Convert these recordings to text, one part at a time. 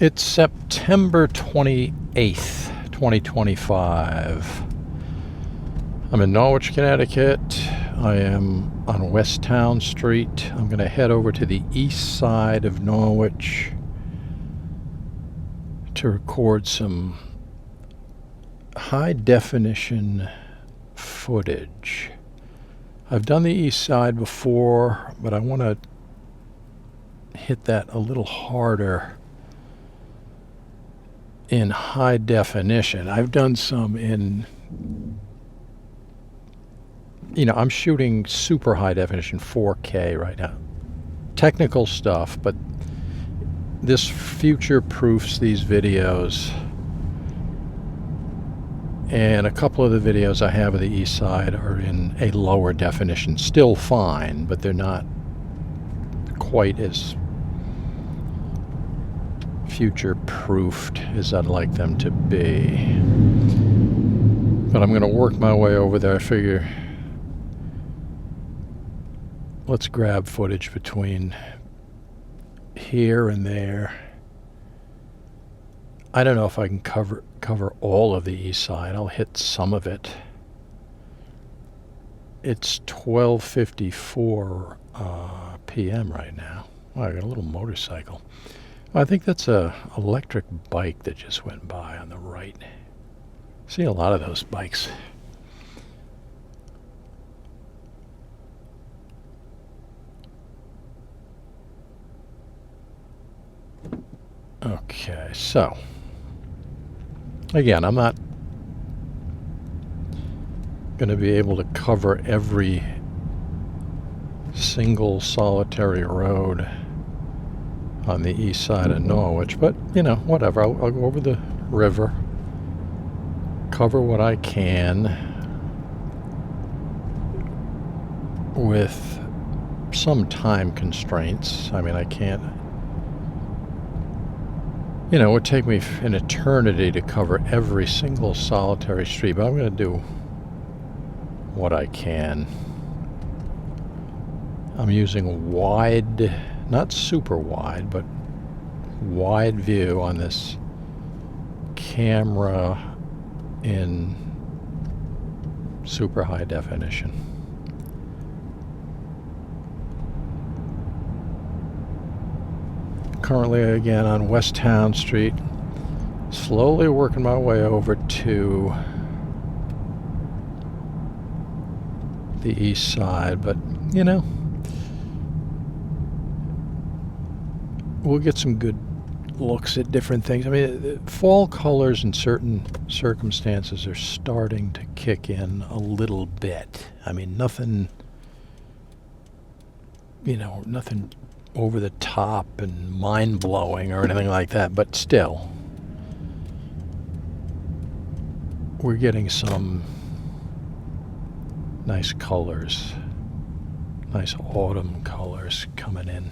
It's September 28th, 2025. I'm in Norwich, Connecticut. I am on West Town Street. I'm going to head over to the East Side of Norwich to record some high-definition footage. I've done the East Side before, but I want to hit that a little harder in high definition. I've done some in, I'm shooting super high definition 4K right now. Technical stuff, but this future-proofs these videos. And a couple of the videos I have of the East Side are in a lower definition. Still fine, but they're not quite as future-proofed as I'd like them to be. But I'm going to work my way over there. I figure let's grab footage between here and there. I don't know if I can cover all of the East Side. I'll hit some of it. It's 12:54 p.m. right now. Oh, I got a little motorcycle. I think that's a electric bike that just went by on the right. See a lot of those bikes. Okay, so again, I'm not going to be able to cover every single solitary road on the east side of Norwich, but whatever. I'll go over the river, cover what I can with some time constraints. I mean, I can't, it would take me an eternity to cover every single solitary street, but I'm going to do what I can. I'm using wide, not super wide, but wide view on this camera in super high definition. Currently, again, on West Town Street, slowly working my way over to the east side, but we'll get some good looks at different things. I mean, fall colors in certain circumstances are starting to kick in a little bit. I mean, nothing over the top and mind-blowing or anything like that, but still, we're getting some nice colors, nice autumn colors coming in.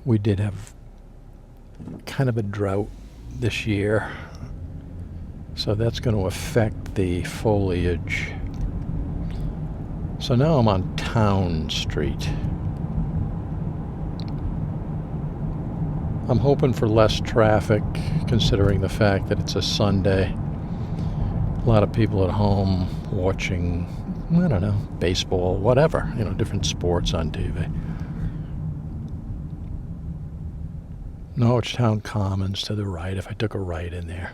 We did have kind of a drought this year, so that's going to affect the foliage. So now I'm on Town Street. I'm hoping for less traffic, considering the fact that it's a Sunday. A lot of people at home watching, baseball, whatever, different sports on TV. Norwich Town Commons to the right, if I took a right in there.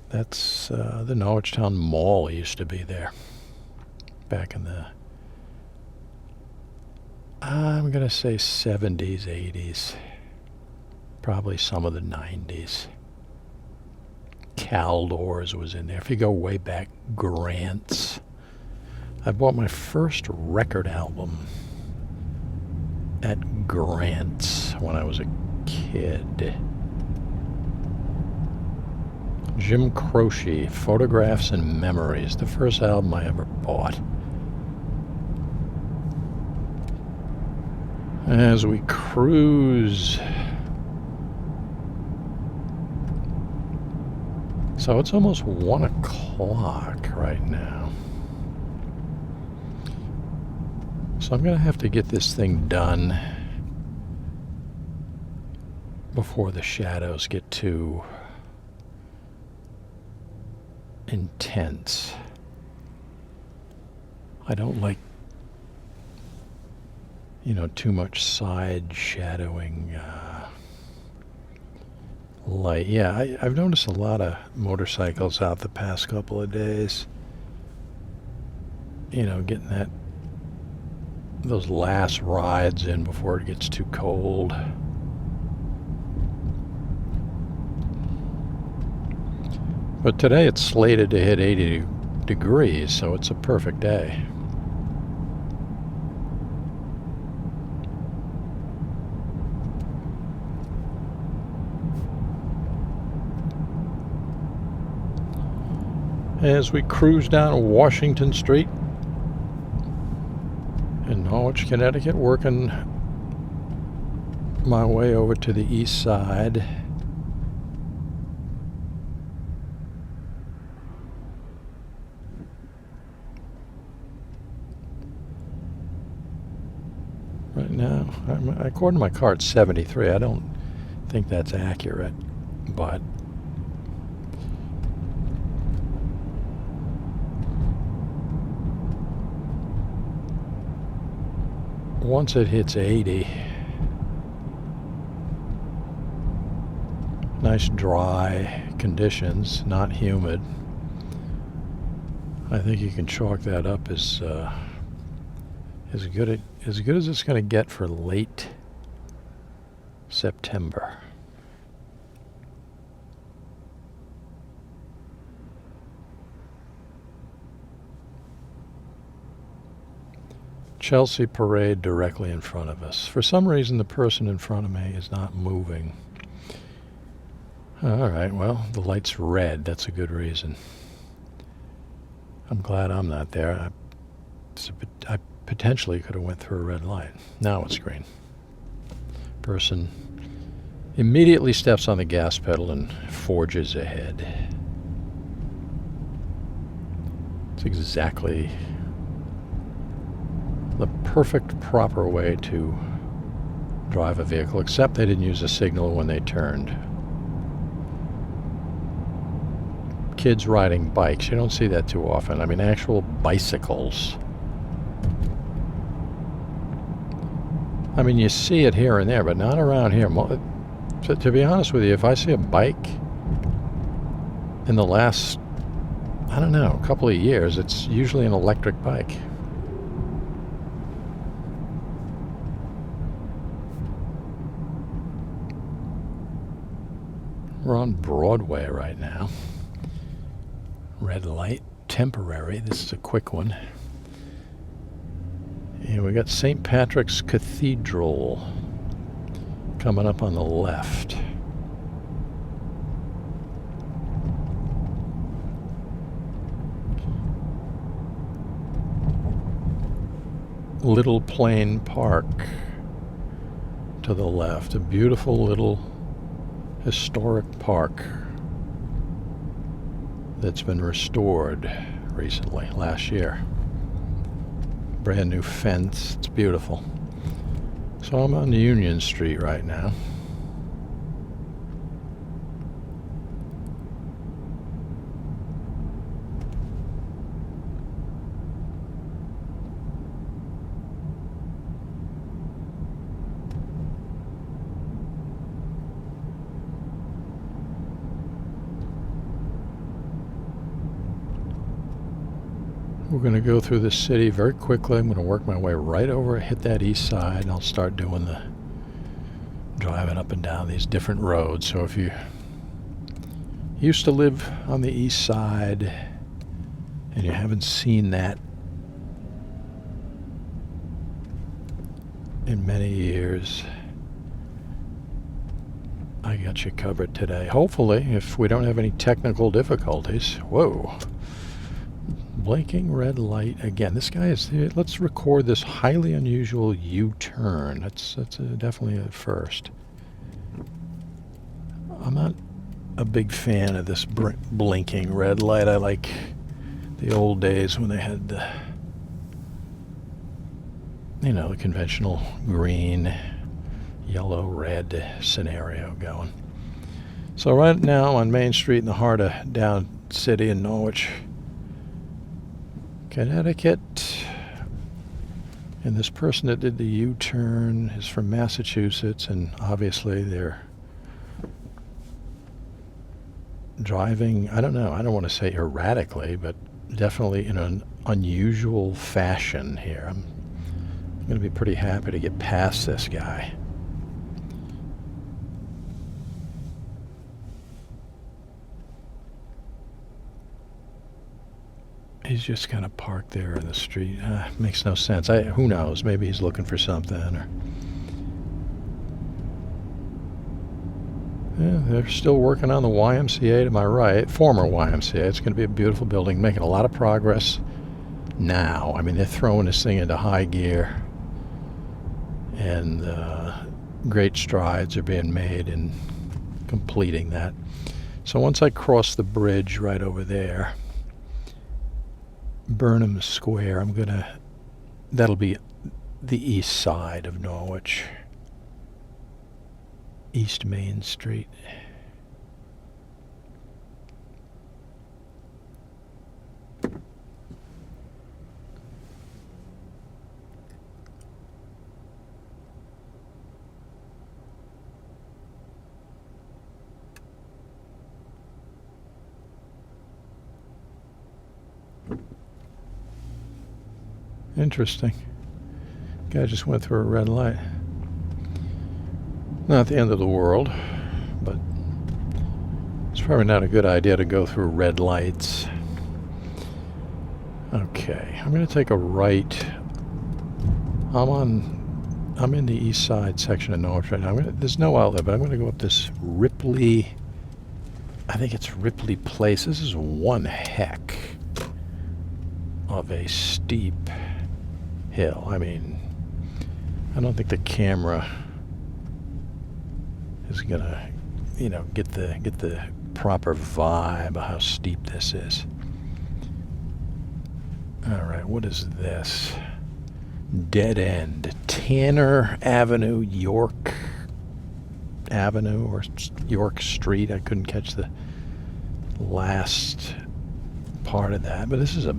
That's the Norwich Town Mall used to be there back in the, I'm going to say 70s, 80s, probably some of the 90s. Caldors was in there. If you go way back, Grant's. I bought my first record album at Grant's when I was a kid. Jim Croce, Photographs and Memories, the first album I ever bought. As we cruise, so it's almost 1 o'clock right now. So I'm going to have to get this thing done before the shadows get too intense. I don't like, too much side shadowing light. Yeah, I've noticed a lot of motorcycles out the past couple of days. Getting those last rides in before it gets too cold. But today it's slated to hit 80 degrees, so it's a perfect day. As we cruise down Washington Street in Norwich, Connecticut, working my way over to the East Side. Right now, according to my car, it's 73. I don't think that's accurate, but once it hits 80, nice dry conditions, not humid, I think you can chalk that up as good as it's going to get for late September. Chelsea Parade directly in front of us. For some reason, the person in front of me is not moving. All right, well, the light's red. That's a good reason. I'm glad I'm not there. I potentially could have went through a red light. Now it's green. Person immediately steps on the gas pedal and forges ahead. It's exactly the perfect, proper way to drive a vehicle, except they didn't use a signal when they turned. Kids riding bikes, you don't see that too often. I mean, actual bicycles. I mean, you see it here and there, but not around here. To be honest with you, if I see a bike in the last, I don't know, couple of years, it's usually an electric bike. We're on Broadway right now. Red light, temporary. This is a quick one. And we got St. Patrick's Cathedral coming up on the left. Little Plain Park to the left. A beautiful little historic park that's been restored recently, last year. Brand new fence. It's beautiful. So I'm on Union Street right now. We're going to go through the city very quickly. I'm going to work my way right over, hit that east side, and I'll start doing the driving up and down these different roads. So if you used to live on the east side and you haven't seen that in many years, I got you covered today. Hopefully, if we don't have any technical difficulties. Whoa. Blinking red light again. This guy is. Let's record this highly unusual U-turn. That's definitely a first. I'm not a big fan of this blinking red light. I like the old days when they had the, the conventional green. yellow-red scenario going. So right now on Main Street in the heart of down city in Norwich, Connecticut. And this person that did the U-turn is from Massachusetts, and obviously they're driving, I don't know, I don't want to say erratically, but definitely in an unusual fashion here. I'm going to be pretty happy to get past this guy. He's just kind of parked there in the street. Makes no sense. Who knows? Maybe he's looking for something. Or yeah, they're still working on the YMCA to my right. Former YMCA. It's going to be a beautiful building. Making a lot of progress now. I mean, they're throwing this thing into high gear. And great strides are being made in completing that. So once I cross the bridge right over there, Burnham Square, that'll be the east side of Norwich. East Main Street. Interesting. Guy just went through a red light. Not the end of the world, but it's probably not a good idea to go through red lights. Okay, I'm going to take a right. I'm in the east side section of Norwich right now. There's no outlet, but I'm going to go up this Ripley. I think it's Ripley Place. This is one heck of a steep hill. I mean, I don't think the camera is gonna, get the proper vibe of how steep this is. All right, what is this? Dead end. Tanner Avenue, York Avenue, or York Street. I couldn't catch the last part of that, but this is a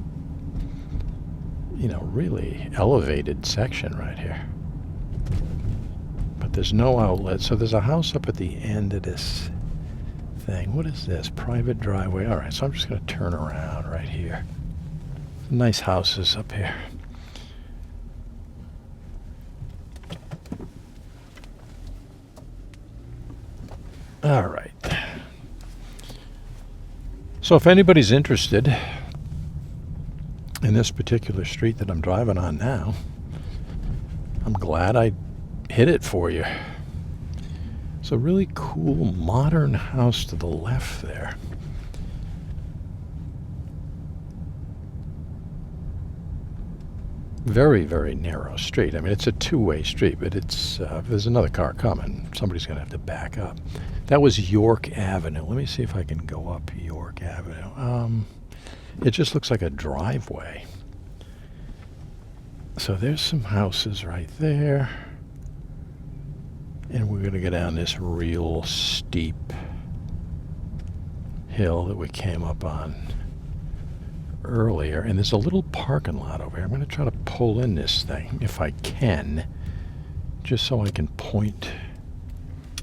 really elevated section right here. But there's no outlet, so there's a house up at the end of this thing. What is this? Private driveway. All right, so I'm just going to turn around right here. Nice houses up here. All right. So if anybody's interested in this particular street that I'm driving on now, I'm glad I hit it for you. It's a really cool modern house to the left there. Very, very narrow street. I mean, it's a two-way street, but it's if there's another car coming, somebody's going to have to back up. That was York Avenue. Let me see if I can go up York Avenue. It just looks like a driveway. So there's some houses right there. And we're going to go down this real steep hill that we came up on earlier. And there's a little parking lot over here. I'm going to try to pull in this thing, if I can, just so I can point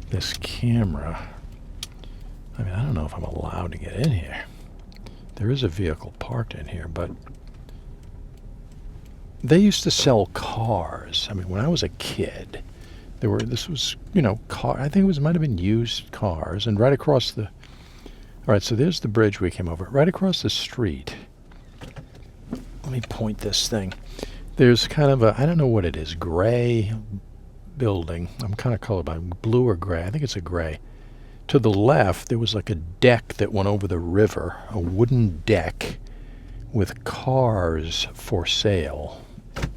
this camera. I mean, I don't know if I'm allowed to get in here. There is a vehicle parked in here, but they used to sell cars. I mean, when I was a kid, this was, car. I think might have been used cars. And right across all right, so there's the bridge we came over. Right across the street. Let me point this thing. There's kind of I don't know what it is, gray building. I'm kind of colorblind, blue or gray. I think it's a gray. To the left, there was like a deck that went over the river, a wooden deck with cars for sale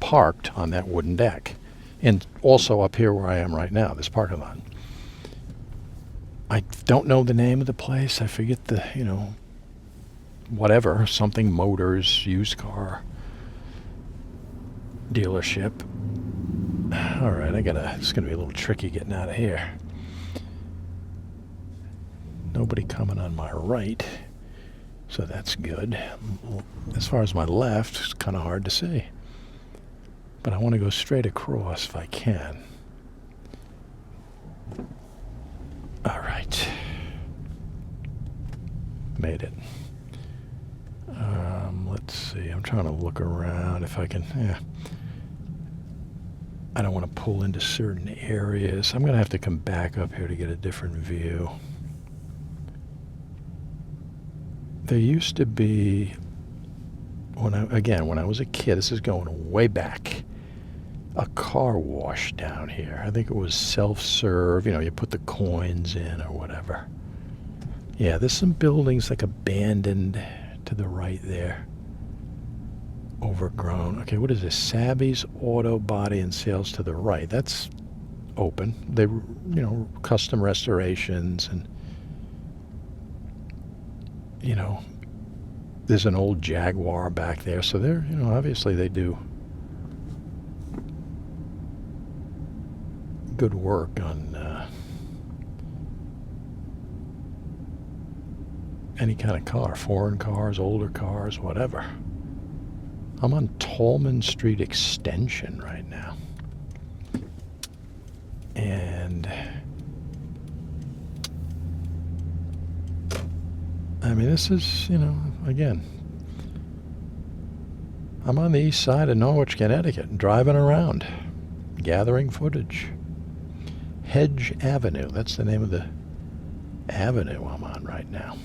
parked on that wooden deck. And also up here where I am right now, this parking lot. I don't know the name of the place. I forget the, whatever, something motors, used car dealership. Alright, it's gonna be a little tricky getting out of here. Nobody coming on my right, so that's good. As far as my left, it's kind of hard to see. But I want to go straight across if I can. Alright. Made it. Let's see, I'm trying to look around if I can, I don't want to pull into certain areas. I'm going to have to come back up here to get a different view. There used to be, when I was a kid, this is going way back, a car wash down here. I think it was self-serve, you put the coins in or whatever. Yeah, there's some buildings like abandoned to the right there. Overgrown. Okay, what is this? Savvy's Auto Body and Sales to the right. That's open. They, custom restorations and, there's an old Jaguar back there. So they're, obviously they do good work on any kind of car, foreign cars, older cars, whatever. I'm on Tallman Street Extension right now. And I mean, this is, again, I'm on the east side of Norwich, Connecticut, driving around, gathering footage. Hedge Avenue, that's the name of the avenue I'm on right now.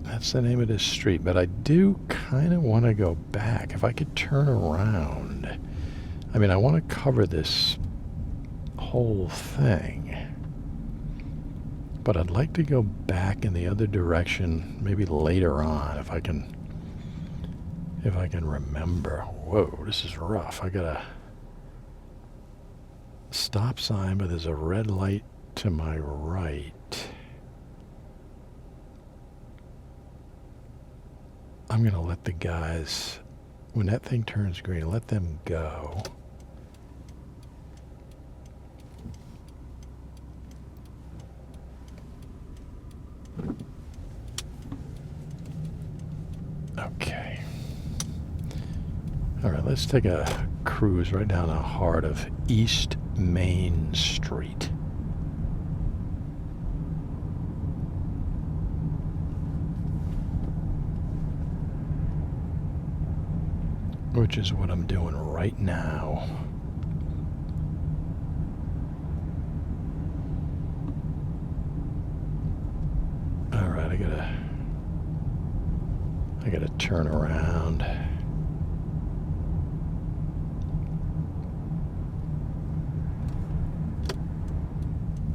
That's the name of this street, but I do kind of want to go back. If I could turn around. I mean, I want to cover this whole thing. But I'd like to go back in the other direction maybe later on if I can remember. Whoa, this is rough. I got a stop sign, but there's a red light to my right. I'm going to let the guys, when that thing turns green, let them go. Okay. All right, let's take a cruise right down the heart of East Main Street. Which is what I'm doing right now. All right, I gotta turn around.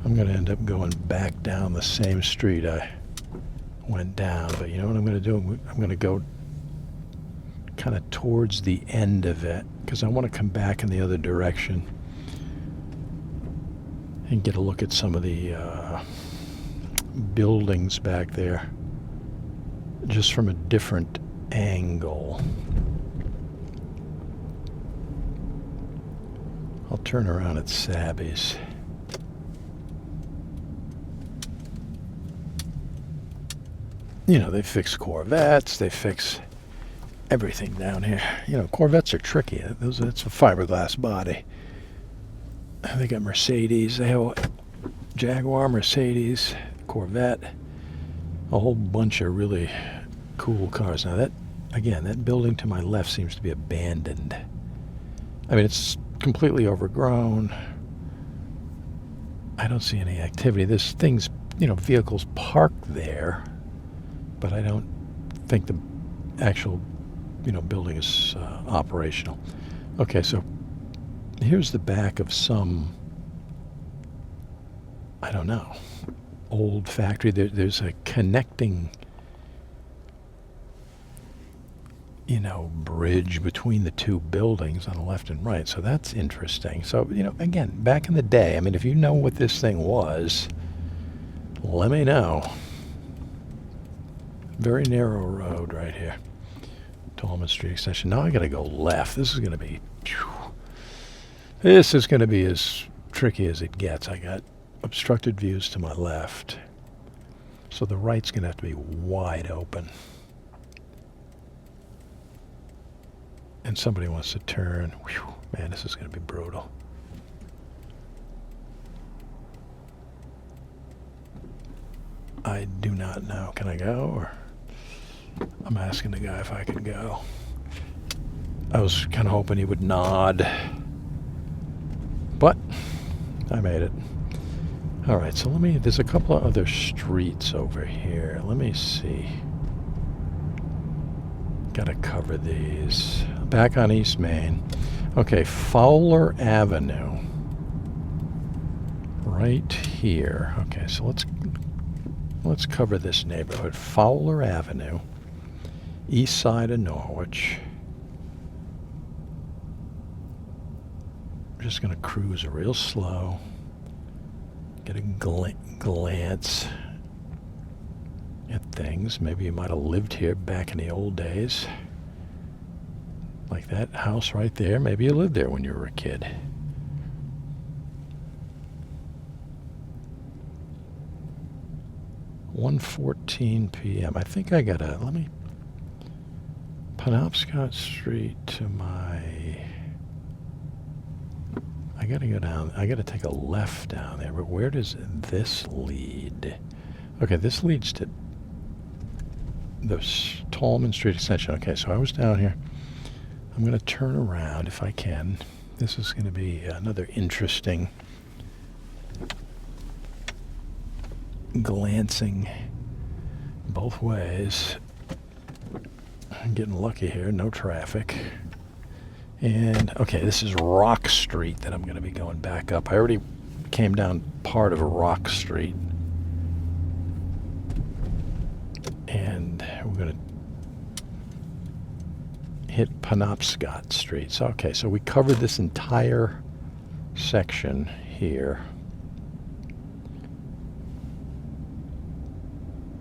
I'm gonna end up going back down the same street I went down, but you know what I'm gonna do? I'm gonna go kind of towards the end of it because I want to come back in the other direction and get a look at some of the buildings back there just from a different angle. I'll turn around at Savvy's. They fix Corvettes, they fix everything down here. Corvettes are tricky. It's a fiberglass body. They got Mercedes. They have Jaguar, Mercedes, Corvette, a whole bunch of really cool cars. Now that building to my left seems to be abandoned. I mean, it's completely overgrown. I don't see any activity. There's things, vehicles parked there, but I don't think the actual building is operational. Okay, so here's the back of some, I don't know, old factory. There's a connecting, bridge between the two buildings on the left and right. So that's interesting. So, again, back in the day, I mean, if you know what this thing was, let me know. Very narrow road right here. Tallman Street extension. Now I got to go left. This is going to be... This is going to be as tricky as it gets. I got obstructed views to my left. So the right's going to have to be wide open. And somebody wants to turn. Whew, man, this is going to be brutal. I do not know. Can I go? Or I'm asking the guy if I can go. I was kind of hoping he would nod. But I made it. All right, so there's a couple of other streets over here. Let me see. Gotta cover these. Back on East Main. Okay, Fowler Avenue. Right here. Okay, so let's cover this neighborhood. Fowler Avenue. East Side of Norwich. I'm just going to cruise real slow. Get a glance at things. Maybe you might have lived here back in the old days. Like that house right there. Maybe you lived there when you were a kid. "1:14 p.m. I think I gotta, Penobscot Street to my... I gotta go down. I gotta take a left down there. But where does this lead? Okay, this leads to the Tallman Street extension. Okay, so I was down here. I'm gonna turn around if I can. This is gonna be another interesting glancing both ways. I'm getting lucky here. No traffic. And, okay, this is Rock Street that I'm going to be going back up. I already came down part of Rock Street. And we're going to hit Penobscot Street. So, okay, so we covered this entire section here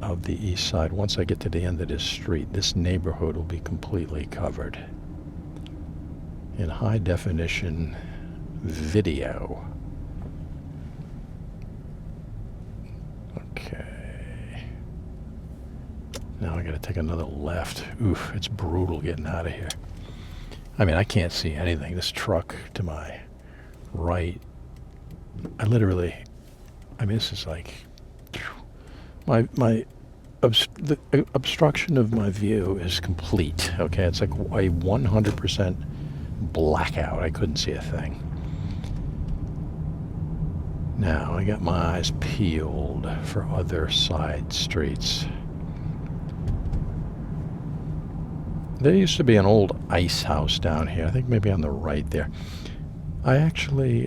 of the east side. Once I get to the end of this street, this neighborhood will be completely covered in high definition video. Okay. Now I gotta take another left. Oof, it's brutal getting out of here. I mean, I can't see anything. This truck to my right, this is like, the obstruction of my view is complete. Okay, it's like a 100% blackout. I couldn't see a thing. Now I got my eyes peeled for other side streets. There used to be an old ice house down here. I think maybe on the right there. I actually,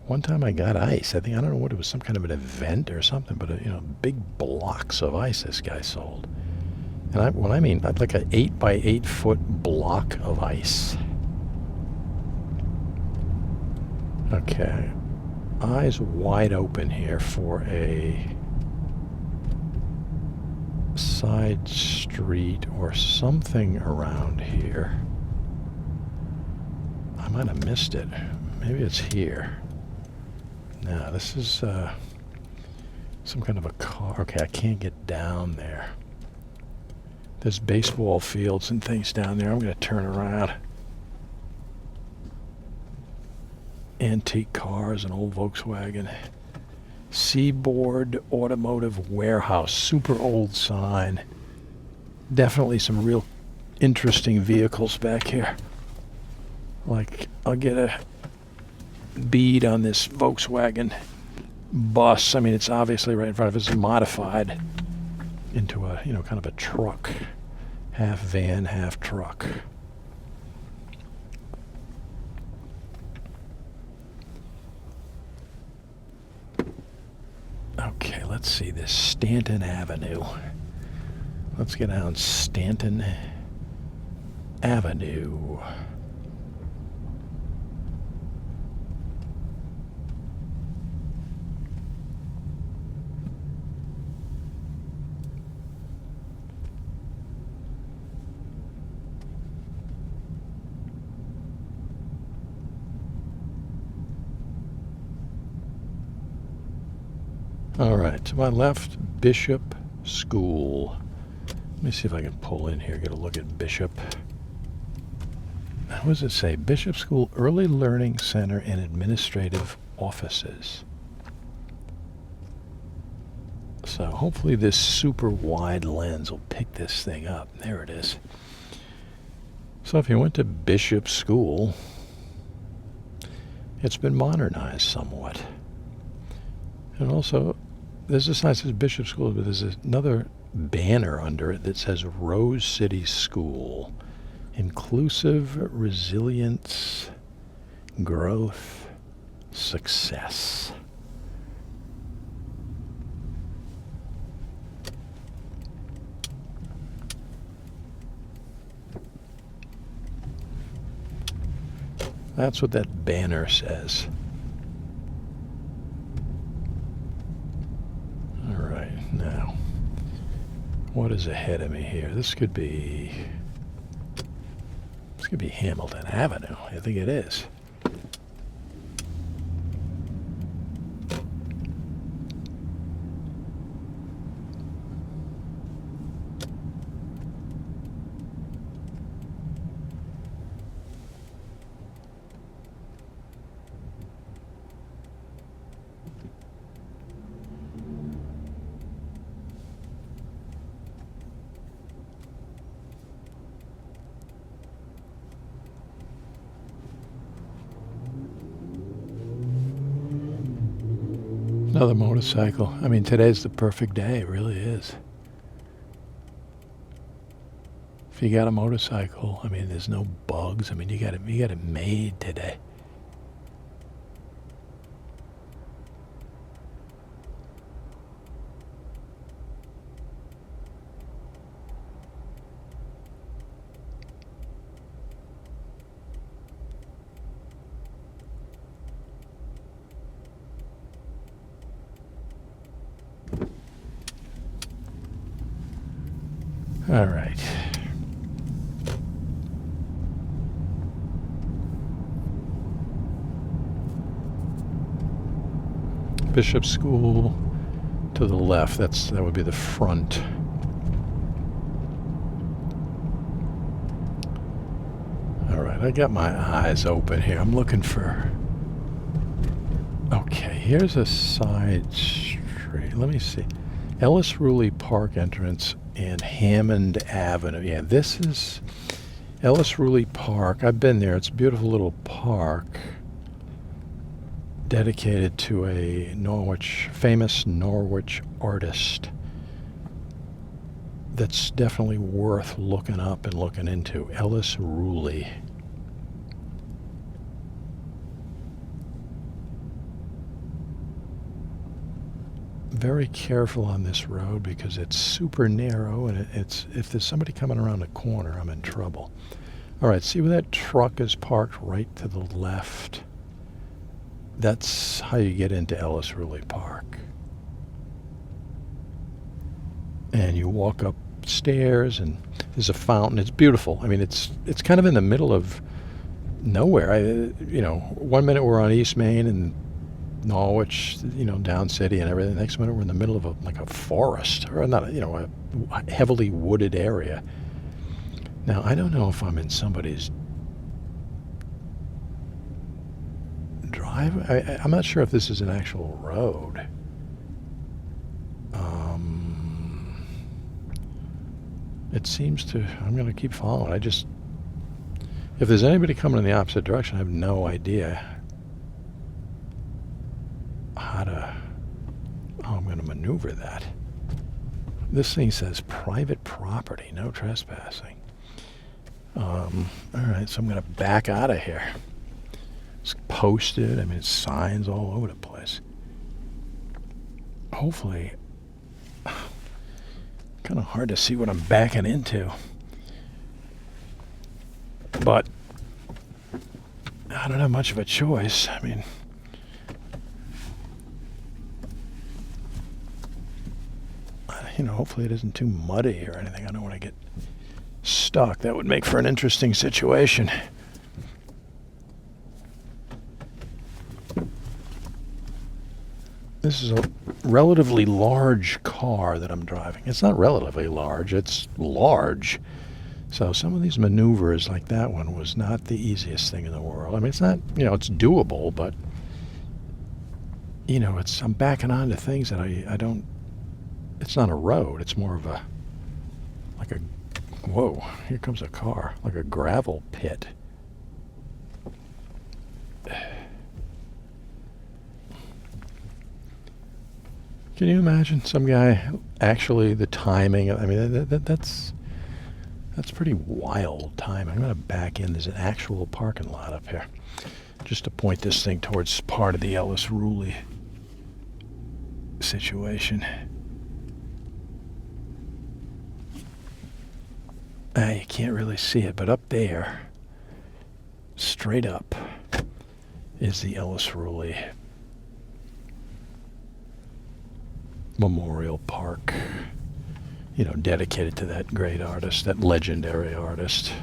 one time I got ice. I don't know what it was, some kind of an event or something, but big blocks of ice this guy sold. And I mean like an 8 by 8 foot block of ice. Okay, eyes wide open here for a side street or something around here. I might have missed it. Maybe it's here. No, this is some kind of a car. Okay, I can't get down there. There's baseball fields and things down there. I'm going to turn around. Antique cars, an old Volkswagen. Seaboard Automotive Warehouse. Super old sign. Definitely some real interesting vehicles back here. Like, I'll get a bead on this Volkswagen bus. I mean, it's obviously right in front of us. It's modified into a, kind of a truck. Half van, half truck. Okay, let's see this. Stanton Avenue. Let's get down Stanton Avenue. All right, to my left, Bishop School. Let me see if I can pull in here, get a look at Bishop. What does it say? Bishop School Early Learning Center and Administrative Offices. So hopefully this super wide lens will pick this thing up. There it is. So if you went to Bishop School, it's been modernized somewhat. And also, there's a sign that says Bishop School, but there's another banner under it that says Rose City School. Inclusive, resilience, growth, success. That's what that banner says. All right, now, what is ahead of me here? This could be Hamilton Avenue. I think it is. Another motorcycle. I mean, today's the perfect day. It really is. If you got a motorcycle, I mean, there's no bugs. I mean, you got it made today. All right. Bishop School to the left. That would be the front. All right, I got my eyes open here. I'm looking for... Okay, here's a side street. Let me see. Ellis Ruley Park entrance and Hammond Avenue. Yeah, this is Ellis Ruley Park. I've been there. It's a beautiful little park dedicated to a famous Norwich artist that's definitely worth looking up and looking into. Ellis Ruley. Very careful on this road because it's super narrow, and it's if there's somebody coming around the corner, I'm in trouble. All right, see where that truck is parked right to the left? That's how you get into Ellis Ruley Park. And you walk upstairs, and there's a fountain. It's beautiful. I mean, it's kind of in the middle of nowhere. 1 minute we're on East Main and Norwich, down city and everything. Next minute we're in the middle of a forest, or not, a heavily wooded area. Now, I don't know if I'm in somebody's drive. I'm not sure if this is an actual road. It seems to. I'm going to keep following. If there's anybody coming in the opposite direction, I have no idea how I'm going to maneuver that. This thing says private property, no trespassing. All right, so I'm going to back out of here. It's posted. I mean, it's signs all over the place. Hopefully, kind of hard to see what I'm backing into. But I don't have much of a choice. I mean, hopefully it isn't too muddy or anything. I don't want to get stuck. That would make for an interesting situation. This is a relatively large car that I'm driving. It's not relatively large, it's large. So some of these maneuvers like that one was not the easiest thing in the world. I mean, it's not, it's doable, but, I'm backing onto things that I don't, it's not a road. It's more of whoa, here comes a car, like a gravel pit. Can you imagine some guy actually the timing? I mean, that's pretty wild timing. I'm going to back in. There's an actual parking lot up here, just to point this thing towards part of the Ellis Ruley situation. You can't really see it, but up there, straight up, is the Ellis Ruley Memorial Park, dedicated to that great artist, that legendary artist.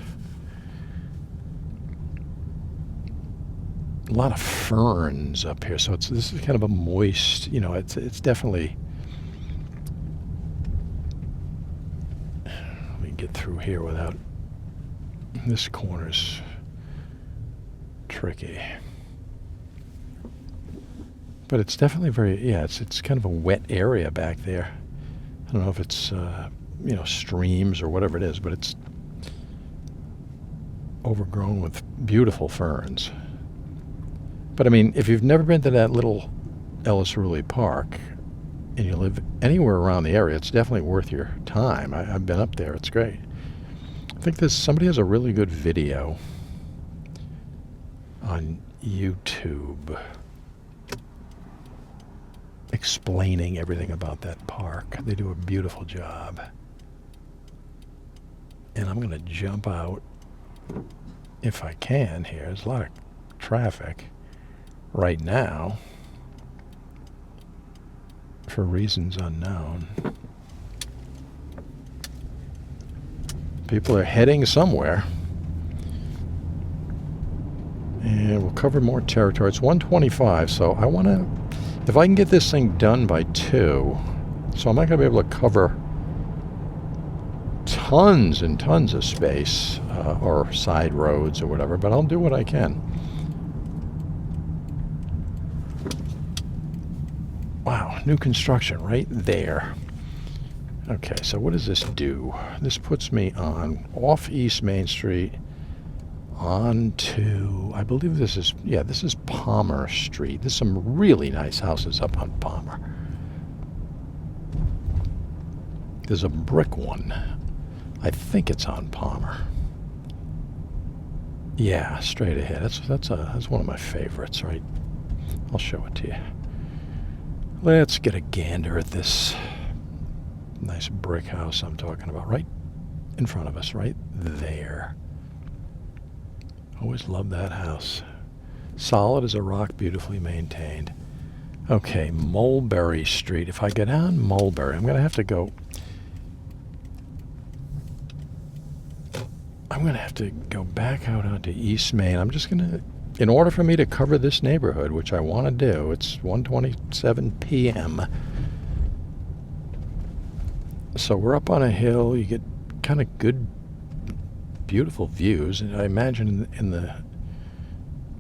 A lot of ferns up here, so this is kind of a moist, it's definitely. Let me get through here without. This corner's tricky. But it's definitely it's kind of a wet area back there. I don't know if it's, streams or whatever it is, but it's overgrown with beautiful ferns. But I mean, if you've never been to that little Ellis Ruley Park and you live anywhere around the area, it's definitely worth your time. I've been up there. It's great. I think somebody has a really good video on YouTube explaining everything about that park. They do a beautiful job. And I'm going to jump out if I can here. There's a lot of traffic right now for reasons unknown. People are heading somewhere. And we'll cover more territory. It's 1:25, so I want to... If I can get this thing done by 2, so I'm not going to be able to cover tons and tons of space or side roads or whatever, but I'll do what I can. Wow, new construction right there. Okay, so what does this do? This puts me off East Main Street onto, I believe this is Palmer Street. There's some really nice houses up on Palmer. There's a brick one. I think it's on Palmer. Yeah, straight ahead. That's one of my favorites, right? I'll show it to you. Let's get a gander at this nice brick house I'm talking about, right in front of us, right there. Always loved that house. Solid as a rock, beautifully maintained. Okay, Mulberry Street. If I get down Mulberry, I'm going to have to go back out onto East Main. I'm just going to, in order for me to cover this neighborhood, which I want to do, it's 1:27 p.m. So we're up on a hill. You get kind of good, beautiful views. And I imagine in the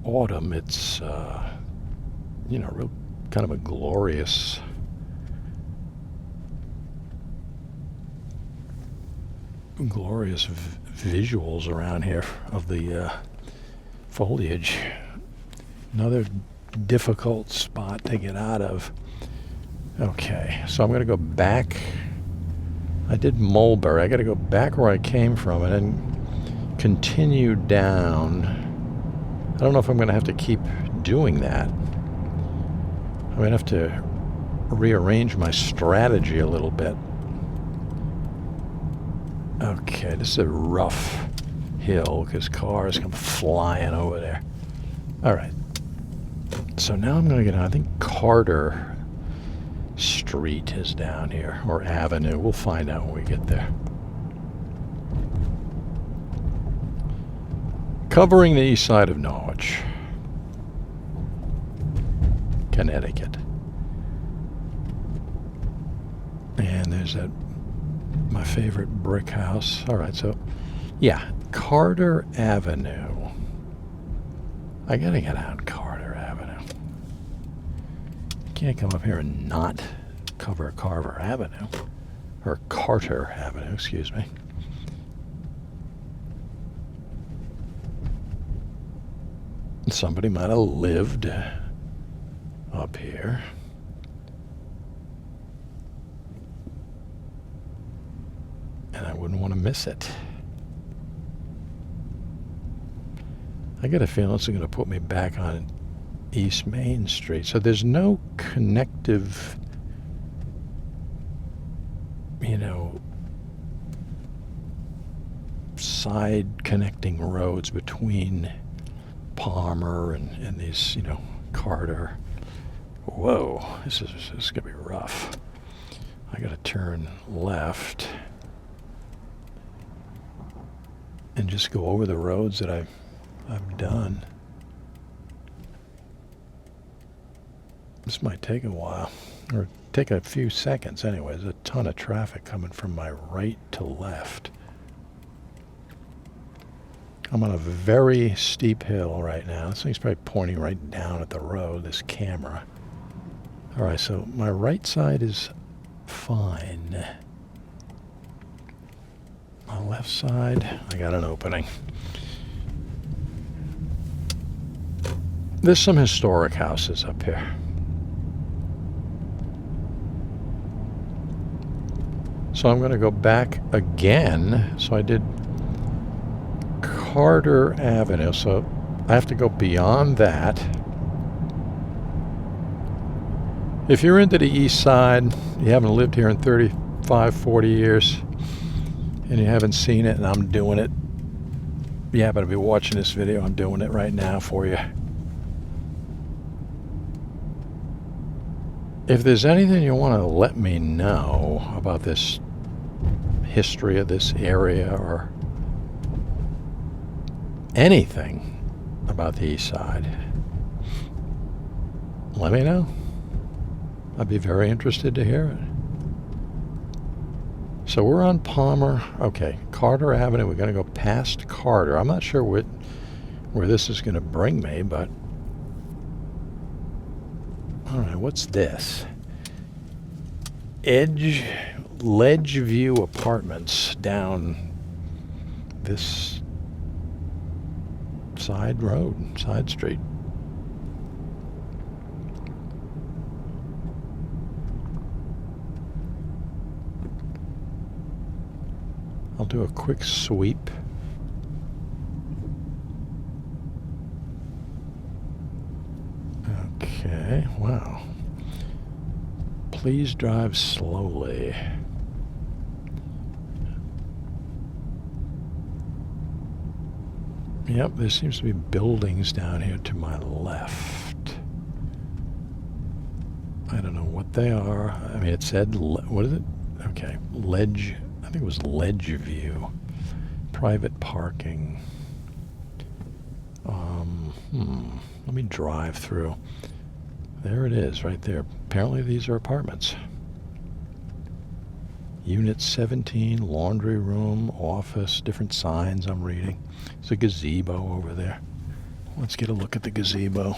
autumn, it's, real kind of a glorious visuals around here of the foliage. Another difficult spot to get out of. Okay, so I'm going to go back. I did Mulberry. I got to go back where I came from and then continue down. I don't know if I'm going to have to keep doing that. I'm going to have to rearrange my strategy a little bit. Okay, this is a rough hill because cars come flying over there. All right. So now I'm going to get on, I think Carter Street is down here, or Avenue. We'll find out when we get there. Covering the East Side of Norwich, Connecticut. There's that, my favorite brick house. All right, so yeah, Carter Avenue. I gotta get on Carter Avenue. Can't come up here and not cover Carver Avenue. Or Carter Avenue, excuse me. Somebody might have lived up here. And I wouldn't want to miss it. I get a feeling it's going to put me back on East Main Street. So there's no connective, you know, side connecting roads between Palmer and these, you know, Carter. Whoa, this is going to be rough. I got to turn left and just go over the roads that I've done. This might take a while, or take a few seconds anyway. There's a ton of traffic coming from my right to left. I'm on a very steep hill right now. This thing's probably pointing right down at the road, this camera. All right, so my right side is fine. My left side, I got an opening. There's some historic houses up here. So I'm going to go back again. So I did Carter Avenue. So I have to go beyond that. If you're into the East Side, you haven't lived here in 35, 40 years, and you haven't seen it, and I'm doing it. You happen to be watching this video, I'm doing it right now for you. If there's anything you want to let me know about this history of this area or anything about the East Side, let me know. I'd be very interested to hear it. So we're on Palmer. Okay, Carter Avenue. We're going to go past Carter. I'm not sure where this is going to bring me, but all right, what's this? Ledge View Apartments down this side road, side street. I'll do a quick sweep. Okay, wow. Please drive slowly. Yep, there seems to be buildings down here to my left. I don't know what they are. I mean, it said, what is it? Okay, Ledge, I think it was Ledge View. Private parking. Let me drive through. There it is, right there. Apparently these are apartments. Unit 17, laundry room, office, different signs I'm reading. There's a gazebo over there. Let's get a look at the gazebo.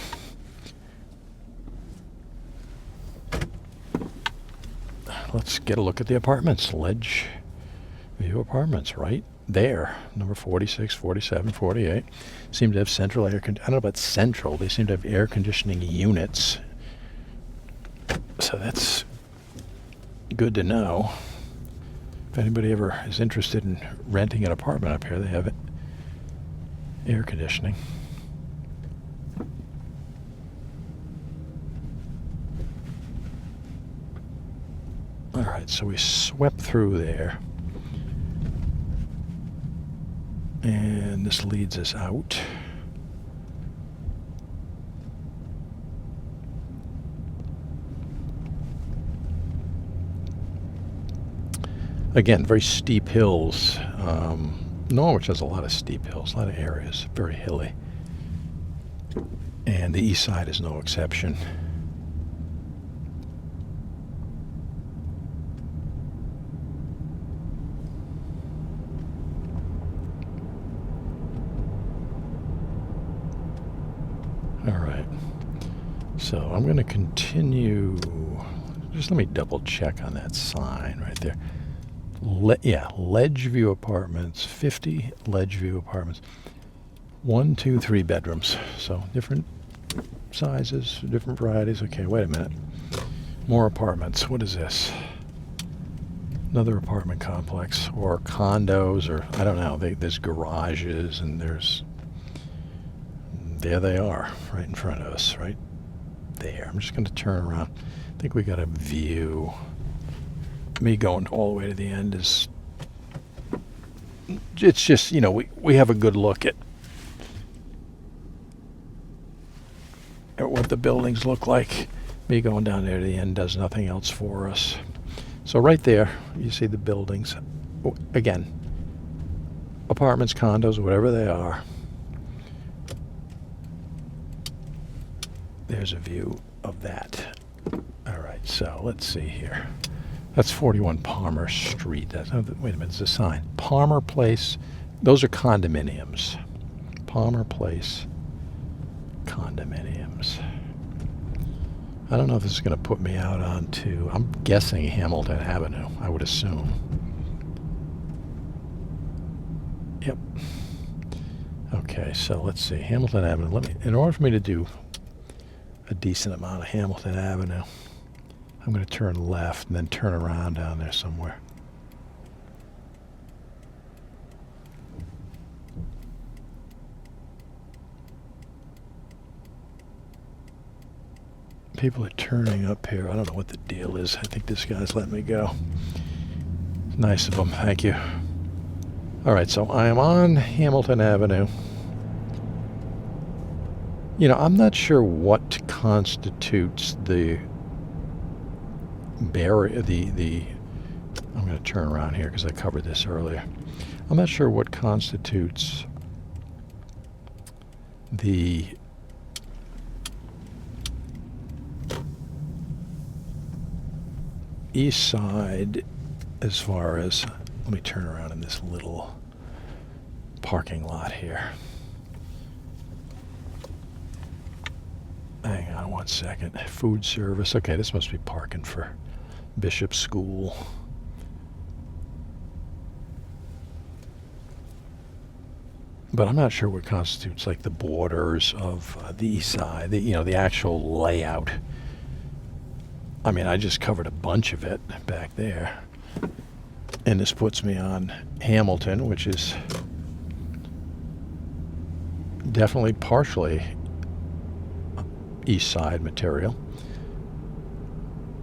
Let's get a look at the apartments. Ledge View Apartments, right there. Number 46, 47, 48. Seem to have central air conditioning. I don't know about central. They seem to have air conditioning units. So that's good to know. If anybody ever is interested in renting an apartment up here, they have air conditioning. All right, so we swept through there. And this leads us out. Again, very steep hills. Norwich has a lot of steep hills, a lot of areas, very hilly. And the East Side is no exception. So I'm going to continue. Just let me double check on that sign right there. Yeah, Ledgeview Apartments, 50 Ledgeview Apartments. 1, 2, 3 bedrooms. So different sizes, different varieties. Okay, wait a minute. More apartments. What is this? Another apartment complex or condos, or I don't know. There's garages and there they are right in front of us, right there. I'm just going to turn around. I think we got a view. Me going all the way to the end is, it's just, you know, we have a good look at what the buildings look like. Me going down there to the end does nothing else for us. So right there, you see the buildings. Again, apartments, condos, whatever they are. There's a view of that. All right, so let's see here. That's 41 Palmer Street. Wait a minute, there's a sign. Palmer Place. Those are condominiums. Palmer Place condominiums. I don't know if this is going to put me out onto, I'm guessing Hamilton Avenue, I would assume. Yep. Okay, so let's see. Hamilton Avenue. In order for me to do a decent amount of Hamilton Avenue, I'm going to turn left and then turn around down there somewhere. People are turning up here. I don't know what the deal is. I think this guy's letting me go. Nice of him. Thank you. All right, so I am on Hamilton Avenue. You know, I'm not sure what constitutes the barrier, I'm going to turn around here because I covered this earlier. I'm not sure what constitutes the East Side as far as, let me turn around in this little parking lot here. Hang on one second. Food service. Okay, this must be parking for Bishop School. But I'm not sure what constitutes like the borders of the East Side, the actual layout. I mean, I just covered a bunch of it back there. And this puts me on Hamilton, which is definitely partially East Side material.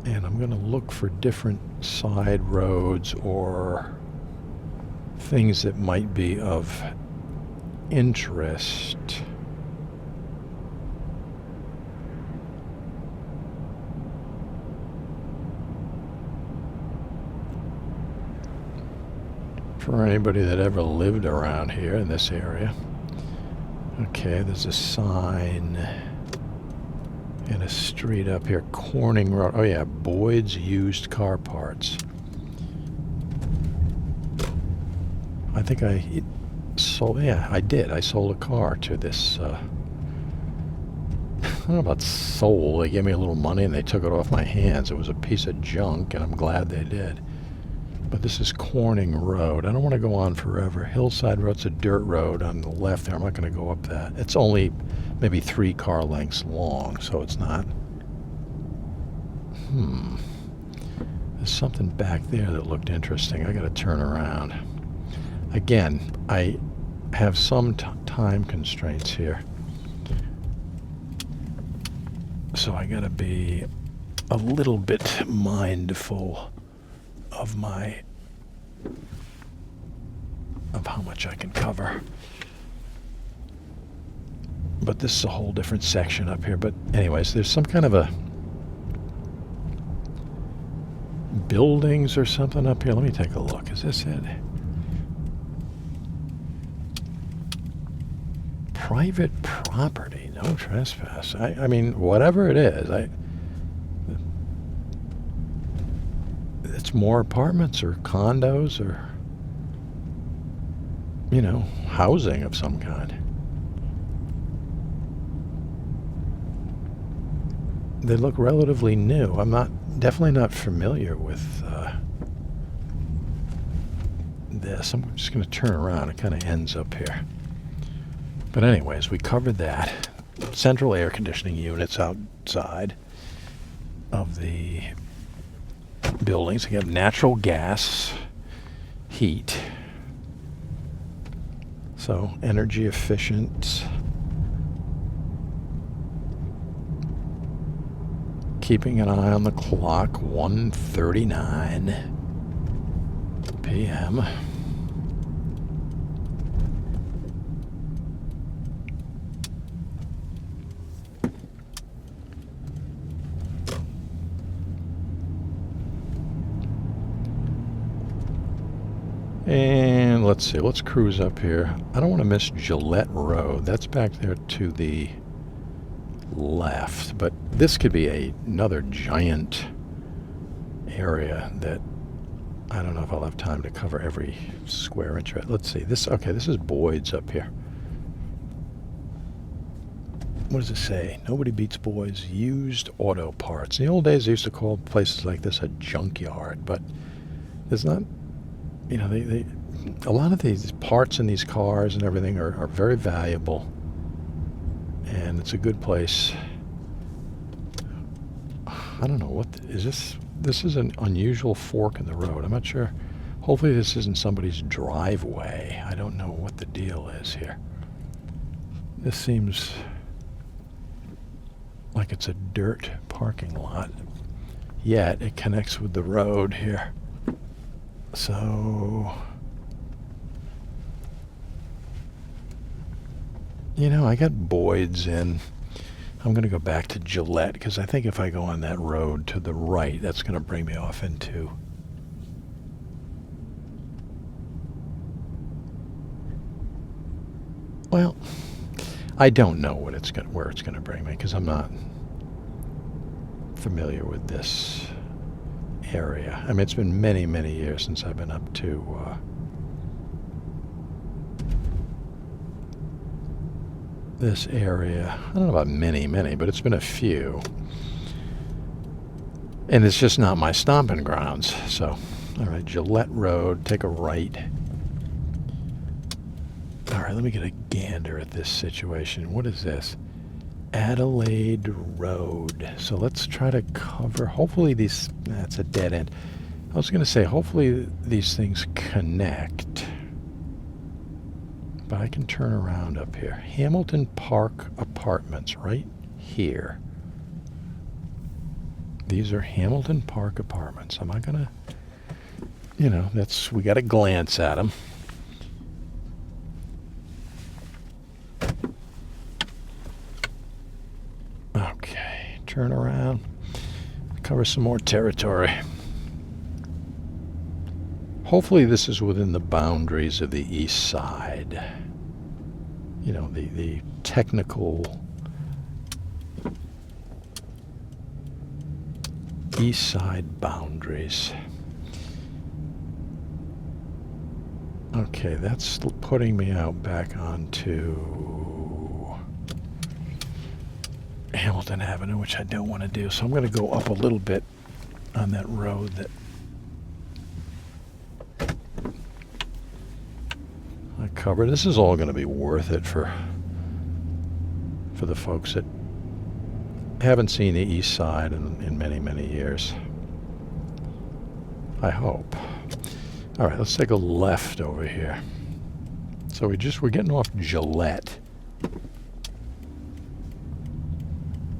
And I'm going to look for different side roads or things that might be of interest. For anybody that ever lived around here in this area. Okay, there's a sign in a street up here, Corning Road. Oh yeah, Boyd's Used Car Parts. I think I sold, yeah, I did. I sold a car to this, I don't know about sold. They gave me a little money and they took it off my hands. It was a piece of junk and I'm glad they did. But this is Corning Road. I don't want to go on forever. Hillside Road's a dirt road on the left there. I'm not going to go up that. It's only maybe 3 car lengths long, so it's not. There's something back there that looked interesting. I got to turn around. Again, I have some time constraints here. So I got to be a little bit mindful of how much I can cover. But this is a whole different section up here. But anyways, there's some kind of a buildings or something up here. Let me take a look. Is this it? Private property, no trespass. I mean, whatever it is, it's more apartments or condos or, housing of some kind. they look relatively new. I'm definitely not familiar with this. I'm just going to turn around. It kind of ends up here. But anyways, we covered that. Central air conditioning units outside of the buildings. We have natural gas heat. So energy efficient. Keeping an eye on the clock, 1:39 p.m. And let's see, let's cruise up here. I don't want to miss Gillette Road. That's back there to the left, but this could be another giant area that I don't know if I'll have time to cover every square inch. Let's see, this is Boyd's up here. What does it say? Nobody beats Boyd's used auto parts. In the old days, they used to call places like this a junkyard, but there's not, you know, a lot of these parts in these cars and everything are very valuable. And it's a good place. I don't know, what is this? This is an unusual fork in the road. I'm not sure. Hopefully this isn't somebody's driveway. I don't know what the deal is here. This seems like it's a dirt parking lot. Yet it connects with the road here. So, you know, I got Boyd's in. I'm going to go back to Gillette because I think if I go on that road to the right, that's going to bring me off into well, I don't know where it's going to bring me because I'm not familiar with this area. I mean, it's been many, many years since I've been up to this area. I don't know about many, but it's been a few. And it's just not my stomping grounds. So, all right, Gillette Road, take a right. All right, let me get a gander at this situation. What is this? Adelaide Road. So let's try to cover, hopefully that's a dead end. I was going to say, hopefully these things connect. But I can turn around up here. Hamilton Park Apartments, right here. These are Hamilton Park Apartments. Am I going to, you know, we got to glance at them. Okay, turn around. Cover some more territory. Hopefully this is within the boundaries of the East Side. You know, the technical East Side boundaries. Okay, that's putting me out back onto Hamilton Avenue, which I don't want to do. So I'm going to go up a little bit on that road that I covered. This is all going to be worth it for the folks that haven't seen the East Side in many, many years. I hope. All right, let's take a left over here. So we're getting off Gillette.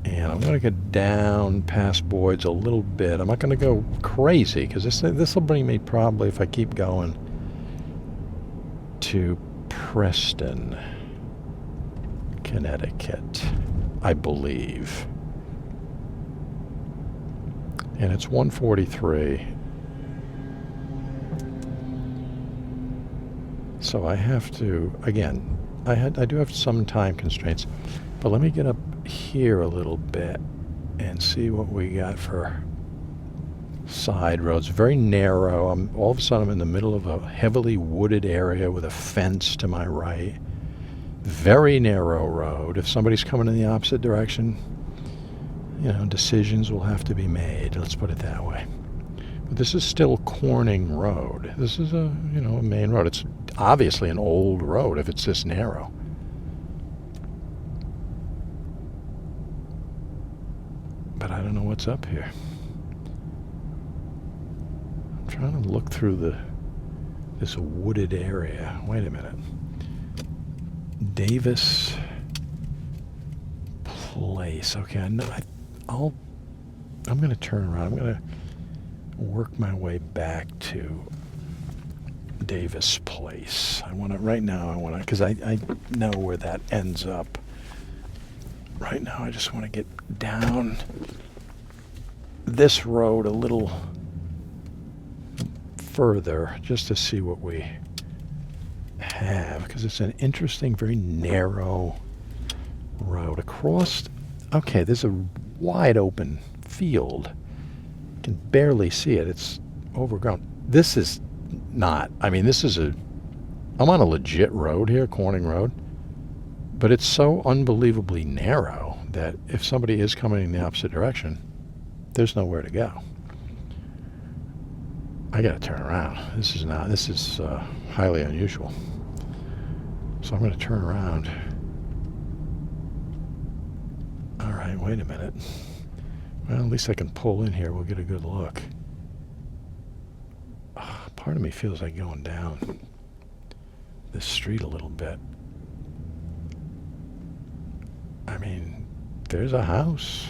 And I'm going to get down past Boyd's a little bit. I'm not going to go crazy because this will bring me probably, if I keep going, to Preston, Connecticut, I believe. And it's 1:43. So I have to, again, I do have some time constraints, but let me get up here a little bit and see what we got for side roads. Very narrow. All of a sudden I'm in the middle of a heavily wooded area with a fence to my right. Very narrow road. If somebody's coming in the opposite direction, you know, decisions will have to be made. Let's put it that way. But this is still Corning Road. This is a, you know, a main road. It's obviously an old road if it's this narrow. But I don't know what's up here. I'm trying to look through this wooded area. Wait a minute. Davis Place. Okay, I'm going to turn around. I'm going to work my way back to Davis Place. Right now, because I know where that ends up. Right now, I just want to get down this road a little further just to see what we have, because it's an interesting, very narrow road across. Okay, there's a wide open field. You can barely see it. It's overgrown. This is not. I mean, I'm on a legit road here, Corning Road. But it's so unbelievably narrow that if somebody is coming in the opposite direction, there's nowhere to go. I gotta turn around. This is highly unusual. So I'm gonna turn around. All right, wait a minute. Well, at least I can pull in here. We'll get a good look. Part of me feels like going down this street a little bit. I mean, there's a house.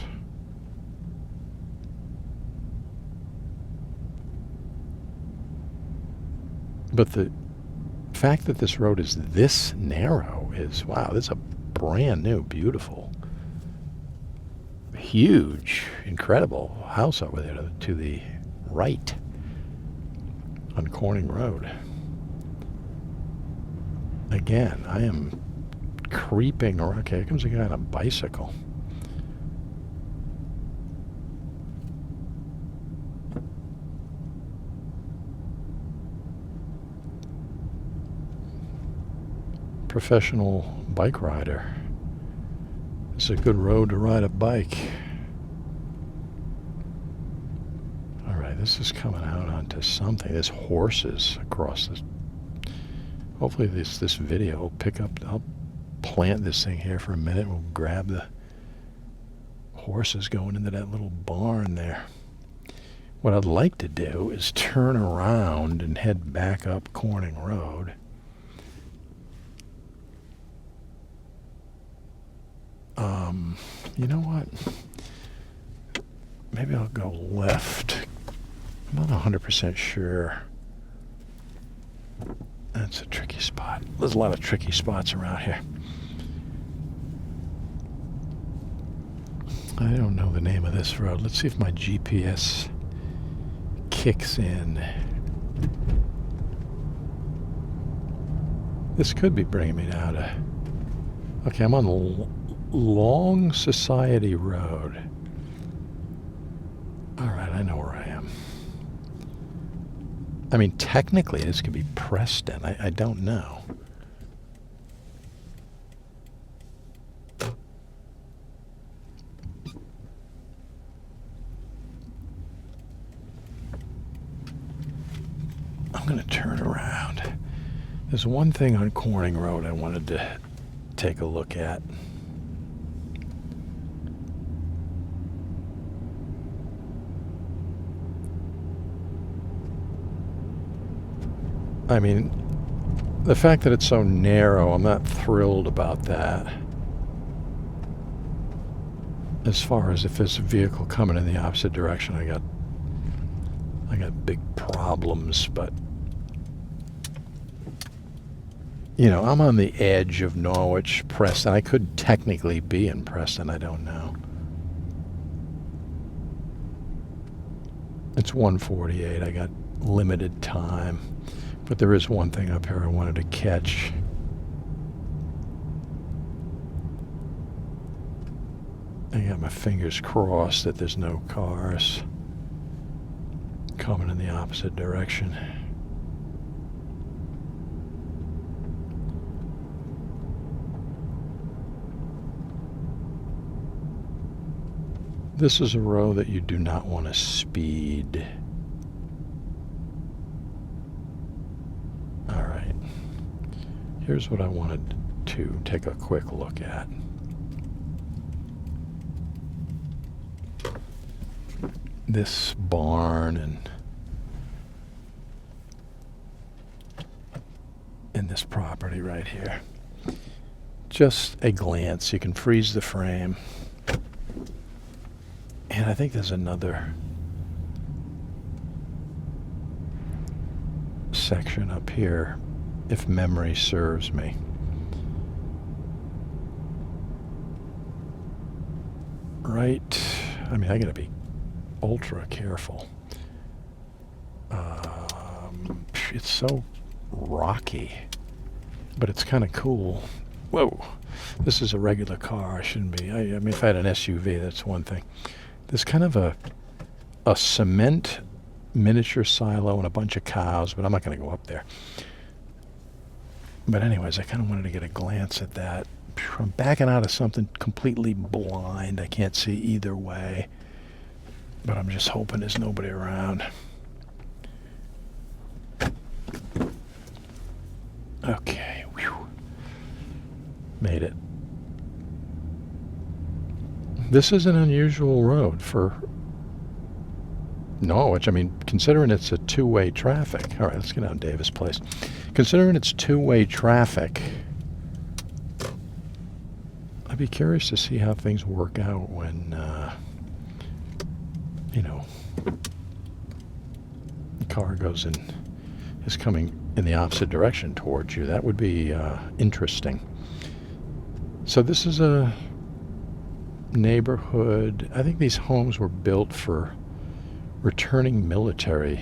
But the fact that this road is this narrow is, wow, this is a brand new, beautiful, huge, incredible house over there to the right on Corning Road. Again, I am creeping around. Okay, here comes a guy on a bicycle. Professional bike rider. It's a good road to ride a bike. All right, this is coming out onto something. There's horses across this. Hopefully this video will pick up. I'll plant this thing here for a minute. We'll grab the horses going into that little barn there. What I'd like to do is turn around and head back up Corning Road. You know what? Maybe I'll go left. I'm not 100% sure. That's a tricky spot. There's a lot of tricky spots around here. I don't know the name of this road. Let's see if my GPS kicks in. This could be bringing me down to... Okay, I'm on Long Society Road. All right, I know where I am. I mean, technically, this could be Preston. I don't know. I'm going to turn around. There's one thing on Corning Road I wanted to take a look at. I mean, the fact that it's so narrow, I'm not thrilled about that. As far as if there's a vehicle coming in the opposite direction, I got big problems, but you know, I'm on the edge of Norwich, Preston. I could technically be in Preston, I don't know. It's 1:48, I got limited time. But there is one thing up here I wanted to catch. I got my fingers crossed that there's no cars coming in the opposite direction. This is a road that you do not want to speed. All right. Here's what I wanted to take a quick look at. This barn and this property right here. Just a glance. You can freeze the frame. And I think there's another section up here, if memory serves me. Right. I mean, I gotta be ultra careful. It's so rocky, but it's kind of cool. Whoa, this is a regular car. I shouldn't be. I mean, if I had an SUV, that's one thing. There's kind of a cement miniature silo and a bunch of cows, but I'm not going to go up there. But anyways, I kind of wanted to get a glance at that. I'm backing out of something completely blind. I can't see either way, but I'm just hoping there's nobody around. Okay, whew. Made it. This is an unusual road for Norwich. I mean, considering it's a two-way traffic. All right, let's get down Davis Place. Considering it's two-way traffic, I'd be curious to see how things work out when, the car goes in, is coming in the opposite direction towards you. That would be interesting. So this is a neighborhood. I think these homes were built for returning military.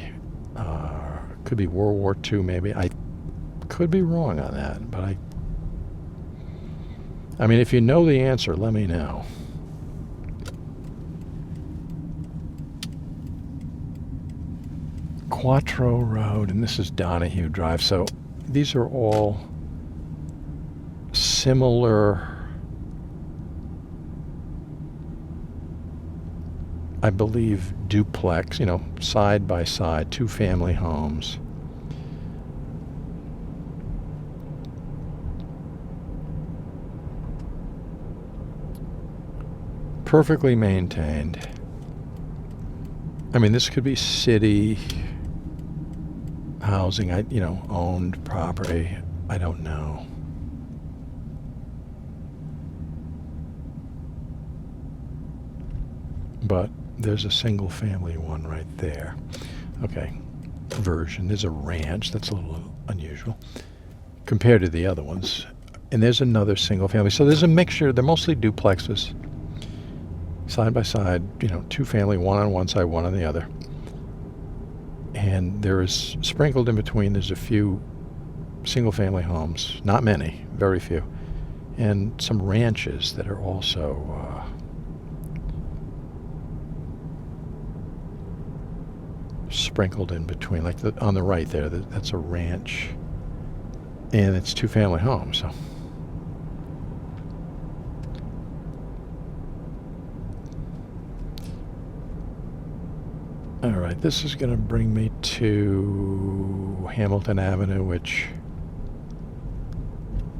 Could be World War II, maybe. I could be wrong on that, but I mean, if you know the answer, let me know. Quattro Road, and this is Donahue Drive. So these are all similar, I believe, duplex, side by side, two-family homes. Perfectly maintained. I mean, this could be city housing, owned property. I don't know. But there's a single family one right there. Okay, version. There's a ranch. That's a little unusual compared to the other ones. And there's another single family. So there's a mixture. They're mostly duplexes. Side by side, two family, one on one side, one on the other. And there is sprinkled in between, there's a few single family homes. Not many, very few. And some ranches that are also sprinkled in between, like on the right there, that's a ranch, and it's two family homes. So all right, this is going to bring me to Hamilton Avenue, which,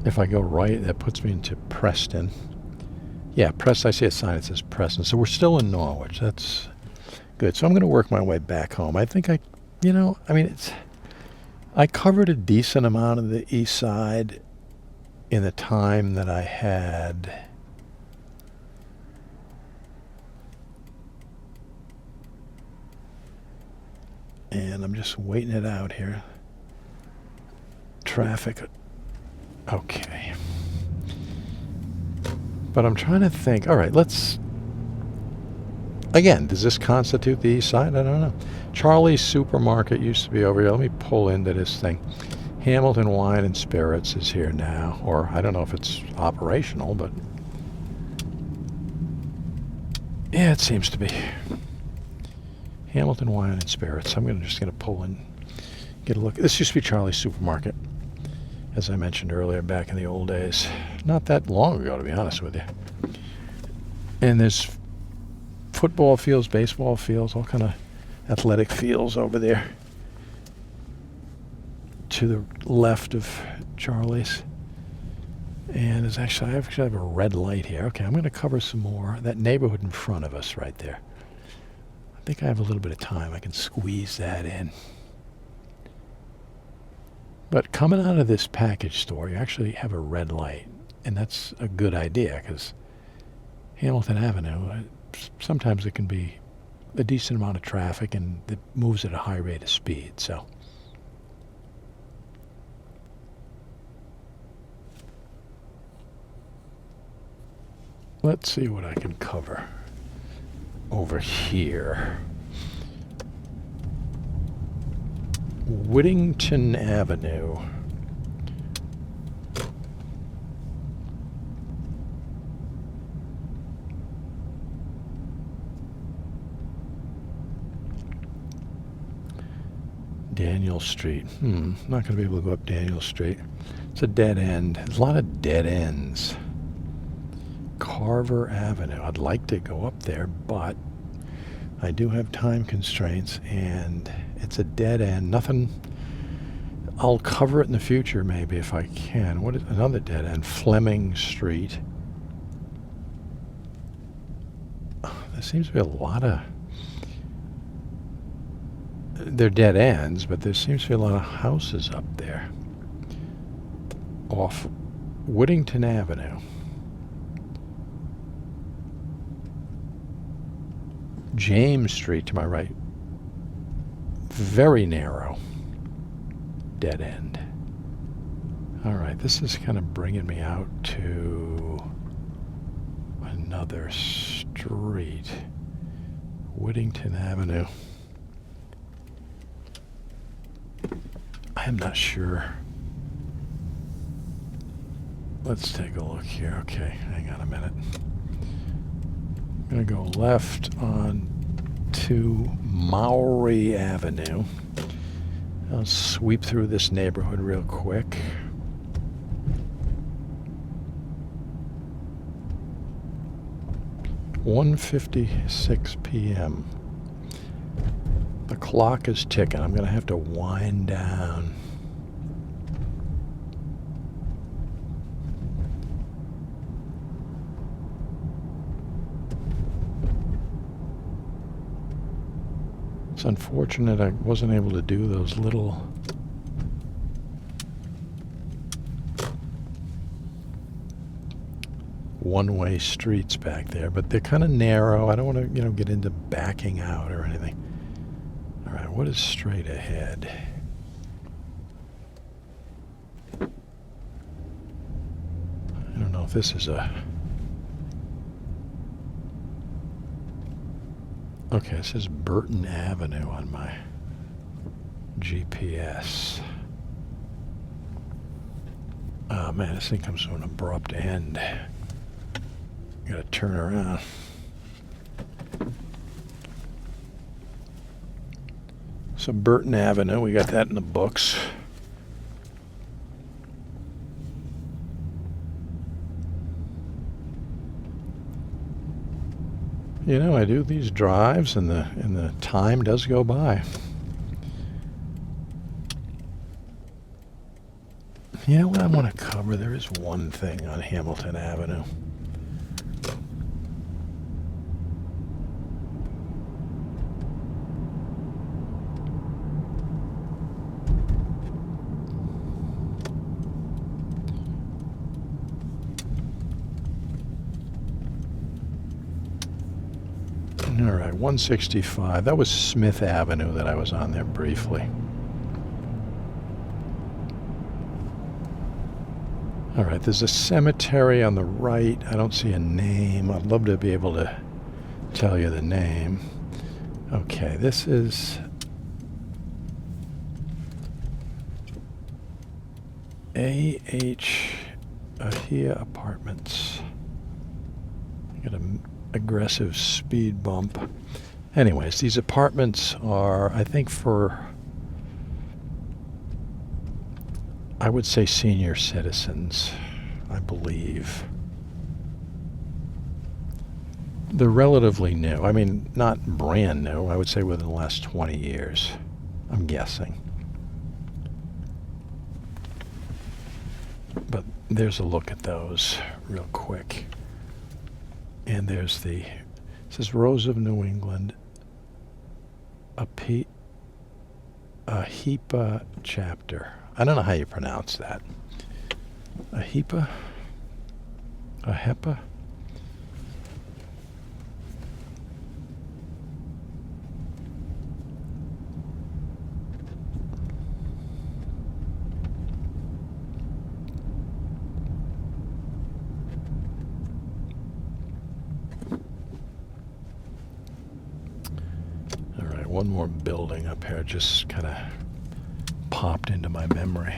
if I go right, that puts me into Preston. Yeah, Preston. I see a sign that says Preston. So we're still in Norwich. That's good. So I'm going to work my way back home. I think I covered a decent amount of the East Side in the time that I had. And I'm just waiting it out here. Traffic. Okay. But I'm trying to think. All right, again, does this constitute the East Side? I don't know. Charlie's Supermarket used to be over here. Let me pull into this thing. Hamilton Wine and Spirits is here now. Or I don't know if it's operational, but yeah, it seems to be. Hamilton Wine and Spirits. I'm just going to pull in, get a look. This used to be Charlie's Supermarket, as I mentioned earlier, back in the old days. Not that long ago, to be honest with you. And there's football fields, baseball fields, all kind of athletic fields over there to the left of Charlie's. And I actually have a red light here. Okay, I'm going to cover some more. That neighborhood in front of us right there. I think I have a little bit of time. I can squeeze that in. But coming out of this package store, you actually have a red light. And that's a good idea because Hamilton Avenue, sometimes it can be a decent amount of traffic and it moves at a high rate of speed. So let's see what I can cover over here. Whittington Avenue. Daniel Street. Not going to be able to go up Daniel Street. It's a dead end. There's a lot of dead ends. Carver Avenue. I'd like to go up there, but I do have time constraints, and it's a dead end. Nothing. I'll cover it in the future, maybe, if I can. What is another dead end? Fleming Street. There seems to be a lot of... They're dead ends, but there seems to be a lot of houses up there. Off Whittington Avenue. James Street to my right. Very narrow. Dead end. All right, this is kind of bringing me out to another street. Whittington Avenue. I'm not sure. Let's take a look here. Okay, hang on a minute. I'm going to go left on to Maury Avenue. I'll sweep through this neighborhood real quick. (1:56 p.m.) The clock is ticking. I'm going to have to wind down. It's unfortunate I wasn't able to do those little one-way streets back there, but they're kind of narrow. I don't want to, get into backing out or anything. All right, what is straight ahead? I don't know if this is a... Okay, it says Burton Avenue on my GPS. Oh man, this thing comes to an abrupt end. Gotta turn around. So Burton Avenue, we got that in the books. I do these drives and the time does go by. You know what I want to cover? There is one thing on Hamilton Avenue. All right, 165. That was Smith Avenue that I was on there briefly. All right, there's a cemetery on the right. I don't see a name. I'd love to be able to tell you the name. Okay, this is A.H. Ahia Apartments. Got an aggressive speed bump. Anyways, these apartments are, I think, for, I would say, senior citizens, I believe. They're relatively new. I mean, not brand new. I would say within the last 20 years, I'm guessing. But there's a look at those real quick. And there's the, it says Rose of New England, a HEPA chapter. I don't know how you pronounce that. A HEPA? A HEPA? One more building up here just kind of popped into my memory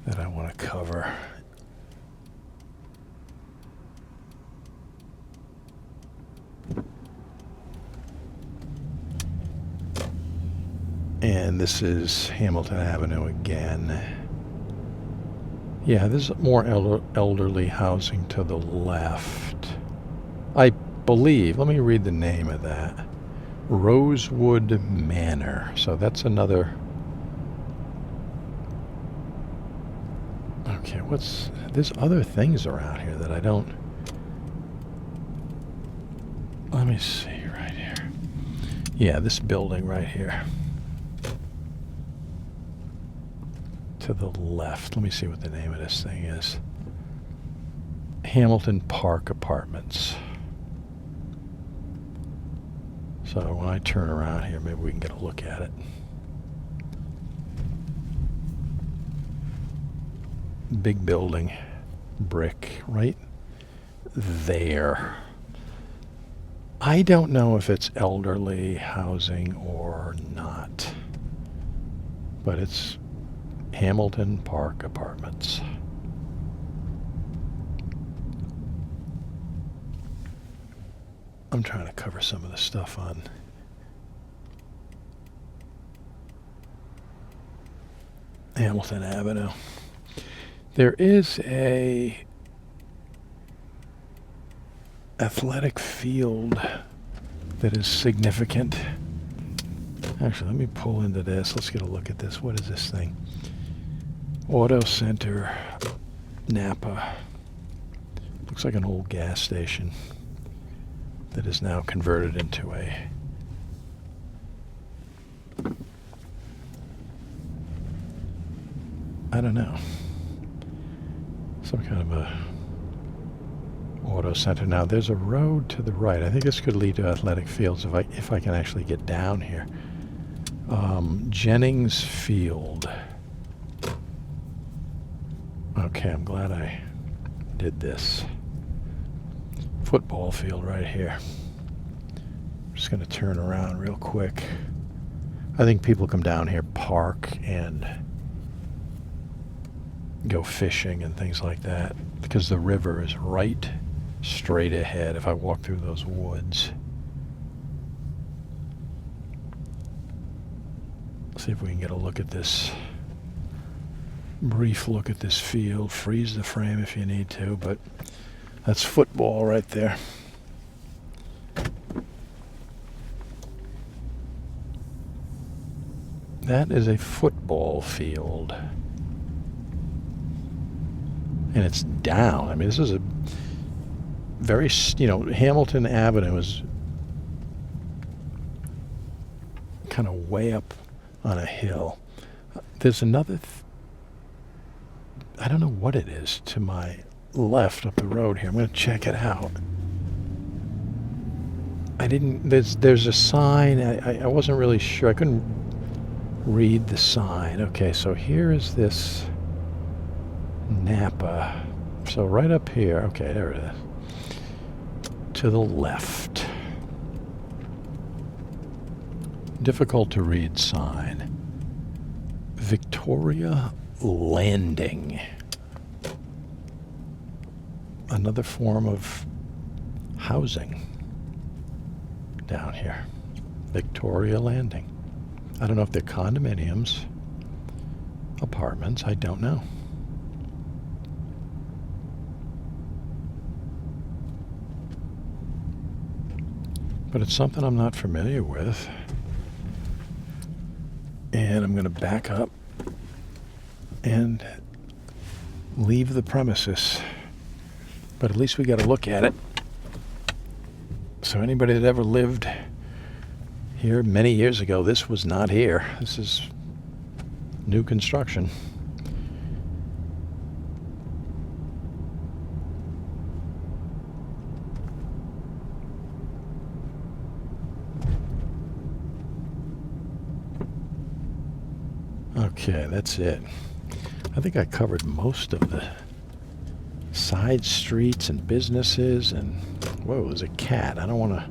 that I want to cover. And this is Hamilton Avenue again. Yeah, this is more elderly housing to the left. I believe, let me read the name of that. Rosewood Manor. So that's another. Okay, there's other things around here that I don't. Let me see right here. Yeah, this building right here. To the left. Let me see what the name of this thing is. Hamilton Park Apartments. So when I turn around here, maybe we can get a look at it. Big building, brick, right there. I don't know if it's elderly housing or not, but it's Hamilton Park Apartments. I'm trying to cover some of the stuff on Hamilton Avenue. There is a athletic field that is significant. Actually, let me pull into this. Let's get a look at this. What is this thing? Auto Center, Napa. Looks like an old gas station that is now converted into a I don't know, some kind of a auto center. Now there's a road to the right. I think this could lead to athletic fields if I can actually get down here. Jennings Field. Okay, I'm glad I did this. Football field right here. I'm just going to turn around real quick. I think people come down here, park, and go fishing and things like that because the river is right straight ahead if I walk through those woods. Let's see if we can get a look at this. Brief look at this field. Freeze the frame if you need to, but that's football right there. That is a football field. And it's down. I mean, this is a very, Hamilton Avenue is kind of way up on a hill. There's another, I don't know what it is to my left up the road here. I'm going to check it out. There's a sign. I wasn't really sure. I couldn't read the sign. Okay, so here is this Napa. So right up here. Okay, there it is. To the left. Difficult to read sign. Victoria Landing. Another form of housing down here. Victoria Landing. I don't know if they're condominiums, apartments, I don't know. but it's something I'm not familiar with. And I'm going to back up and leave the premises. But at least we got to look at it. So anybody that ever lived here many years ago, this was not here. This is new construction. Okay, that's it. I think I covered most of the side streets and businesses. And whoa, there's a cat. I don't want to.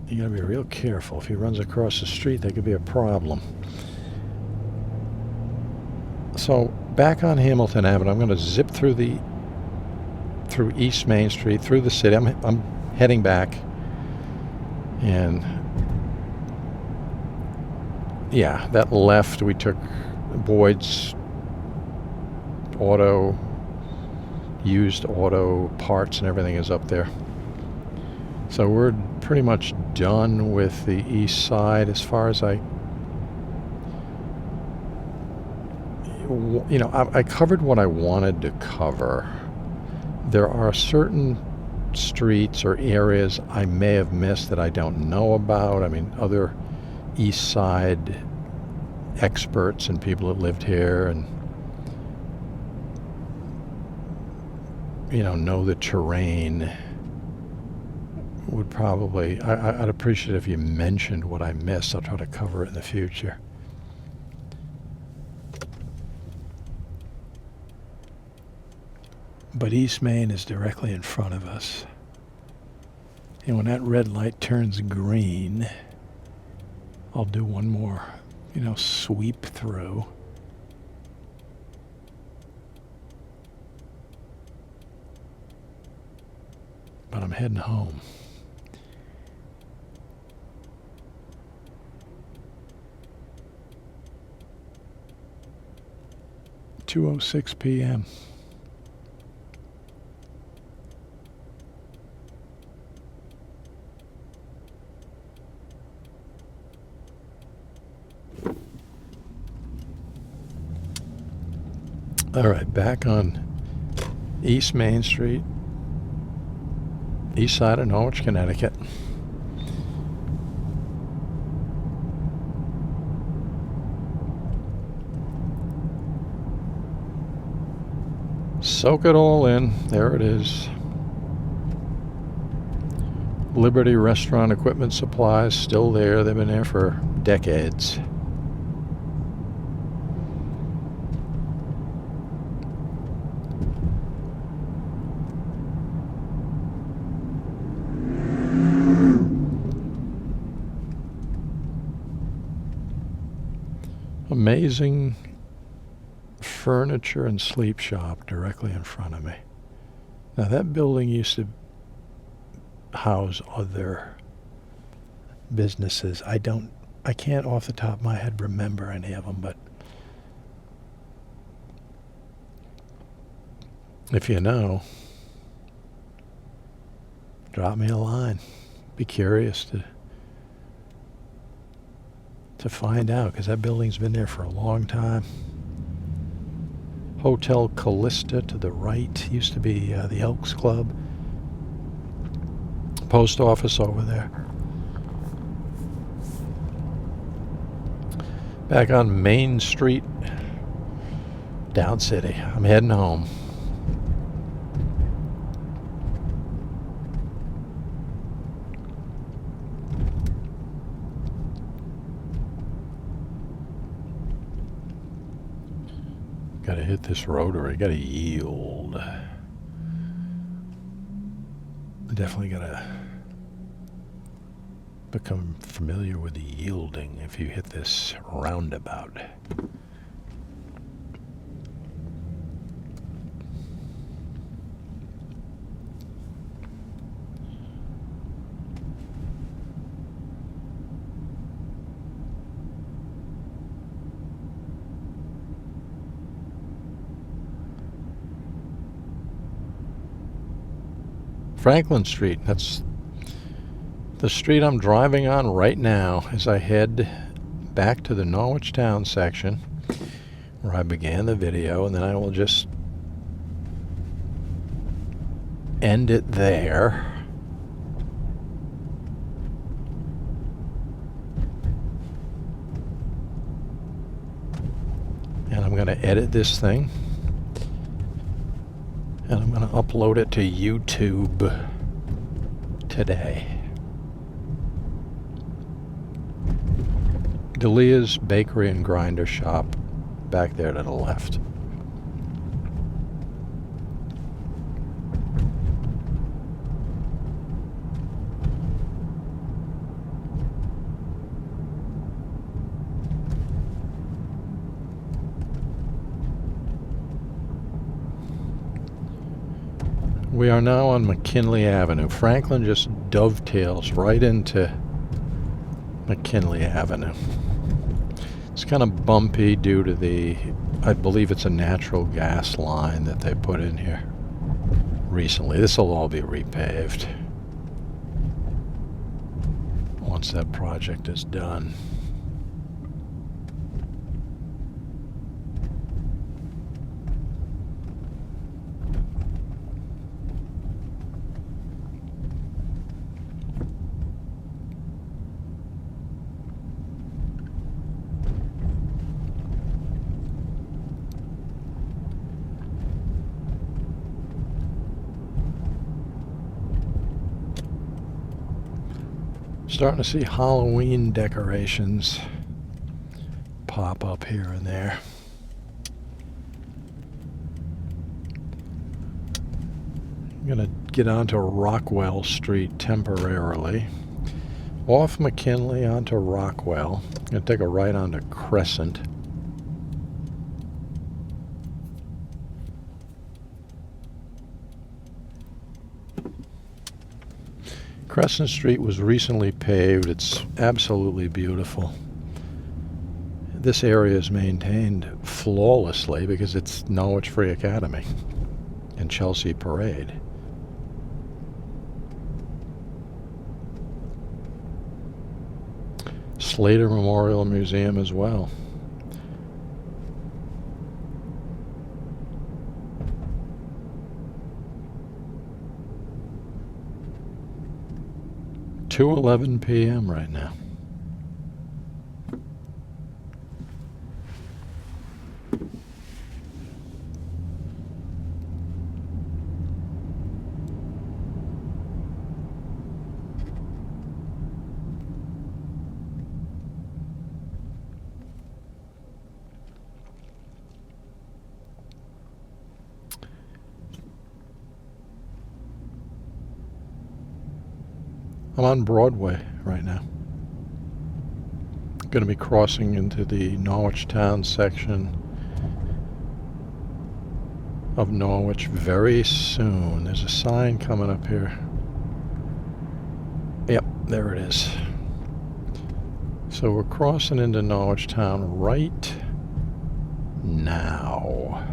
You gotta be real careful. If he runs across the street, that could be a problem. So back on Hamilton Avenue, I'm going to zip through East Main Street, through the city. I'm heading back, and yeah, that left, we took Boyd's auto, used auto parts and everything is up there. So we're pretty much done with the east side as far as I covered what I wanted to cover. There are certain streets or areas I may have missed that I don't know about. I mean, other East Side experts and people that lived here and know the terrain would probably, I'd appreciate if you mentioned what I missed. I'll try to cover it in the future. But East Main is directly in front of us. And when that red light turns green, I'll do one more, sweep through. But I'm heading home. At 2:06 p.m. All right, back on East Main Street, East Side of Norwich, Connecticut. Soak it all in. There it is. Liberty Restaurant Equipment Supplies, still there. They've been there for decades. Amazing furniture and sleep shop directly in front of me. Now that building used to house other businesses. I can't off the top of my head remember any of them, but if you know, drop me a line. Be curious to find out, because that building's been there for a long time. Hotel Callista to the right used to be the Elks Club. Post office over there. Back on Main Street, down city. I'm heading home. Gotta hit this rotary, gotta yield. Definitely gotta become familiar with the yielding if you hit this roundabout. Franklin Street, that's the street I'm driving on right now as I head back to the Norwich Town section where I began the video, and then I will just end it there. And I'm going to edit this thing, and I'm going to upload it to YouTube today. Delia's Bakery and Grinder Shop back there to the left. We are now on McKinley Avenue. Franklin just dovetails right into McKinley Avenue. It's kind of bumpy due to the, I believe it's a natural gas line that they put in here recently. This will all be repaved once that project is done. Starting to see Halloween decorations pop up here and there. I'm going to get onto Rockwell Street temporarily. Off McKinley onto Rockwell. I'm going to take a right onto Crescent. Crescent Street was recently paved. It's absolutely beautiful. This area is maintained flawlessly because it's Norwich Free Academy and Chelsea Parade. Slater Memorial Museum as well. It's 2:11 p.m. right now. I'm on Broadway right now. Going to be crossing into the Norwich Town section of Norwich very soon. There's a sign coming up here. Yep, there it is. So we're crossing into Norwich Town right now.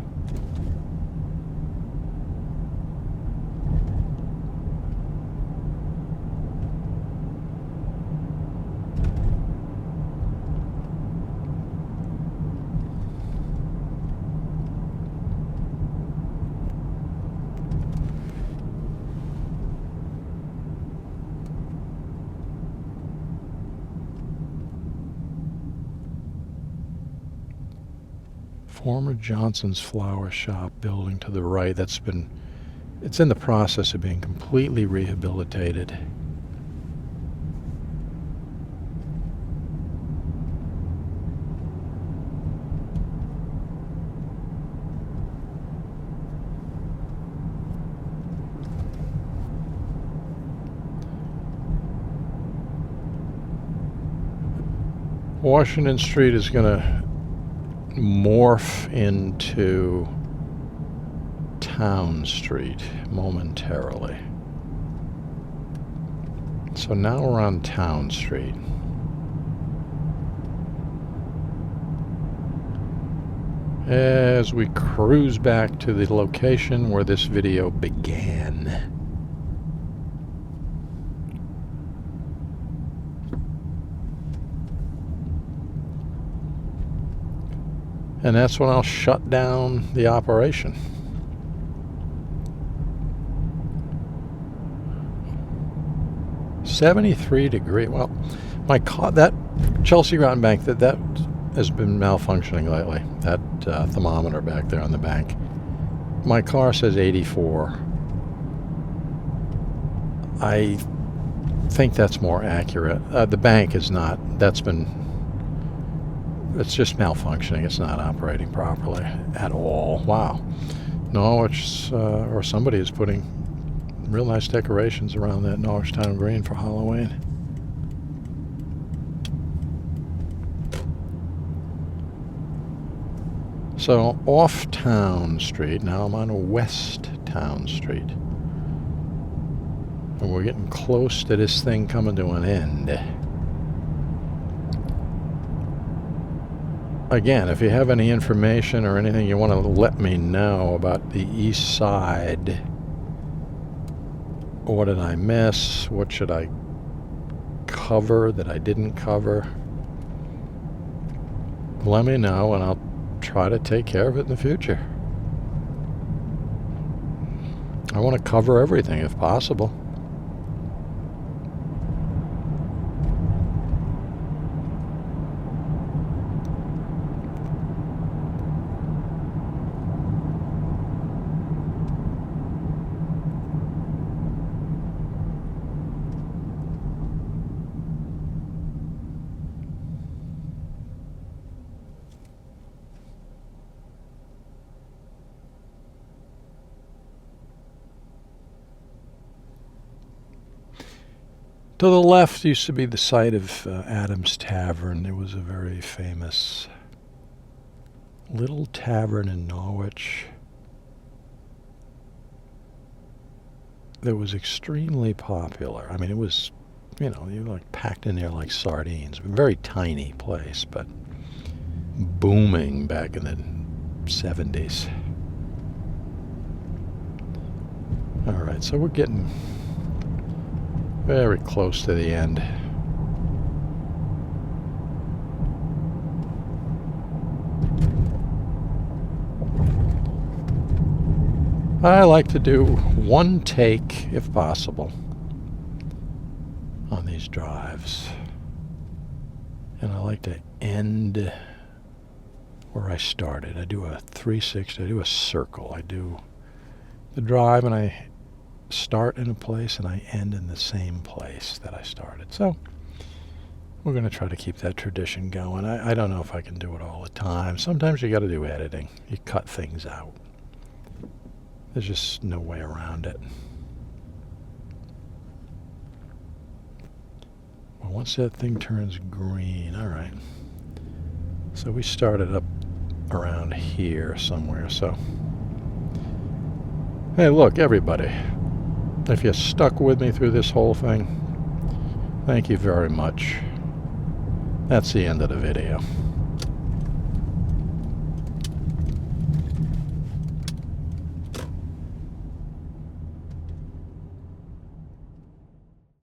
Former Johnson's Flower Shop building to the right. It's in the process of being completely rehabilitated. Washington Street is going to morph into Town Street momentarily. So now we're on Town Street. As we cruise back to the location where this video began. And that's when I'll shut down the operation. $73. Well, my car, that Chelsea Ground Bank, that has been malfunctioning lately. That thermometer back there on the bank. My car says 84. I think that's more accurate. The bank is not. It's just malfunctioning. It's not operating properly at all. Wow. Norwich, or somebody is putting real nice decorations around that Norwich Town Green for Halloween. So off Town Street, now I'm on West Town Street. And we're getting close to this thing coming to an end. Again, if you have any information or anything you want to let me know about the East Side, what did I miss? What should I cover that I didn't cover? Let me know and I'll try to take care of it in the future. I want to cover everything if possible. To the left used to be the site of Adam's Tavern. There was a very famous little tavern in Norwich that was extremely popular. I mean, it was, you know, you were like packed in there like sardines. A very tiny place, but booming back in the 70s. All right, so we're getting very close to the end. I like to do one take, if possible, on these drives. And I like to end where I started. I do a 360, I do a circle. I do the drive and I start in a place and I end in the same place that I started. So we're going to try to keep that tradition going. I don't know if I can do it all the time. Sometimes you got to do editing. You cut things out. There's just no way around it. Well, once that thing turns green, all right. So we started up around here somewhere. So, hey, look, everybody. If you stuck with me through this whole thing, thank you very much. That's the end of the video.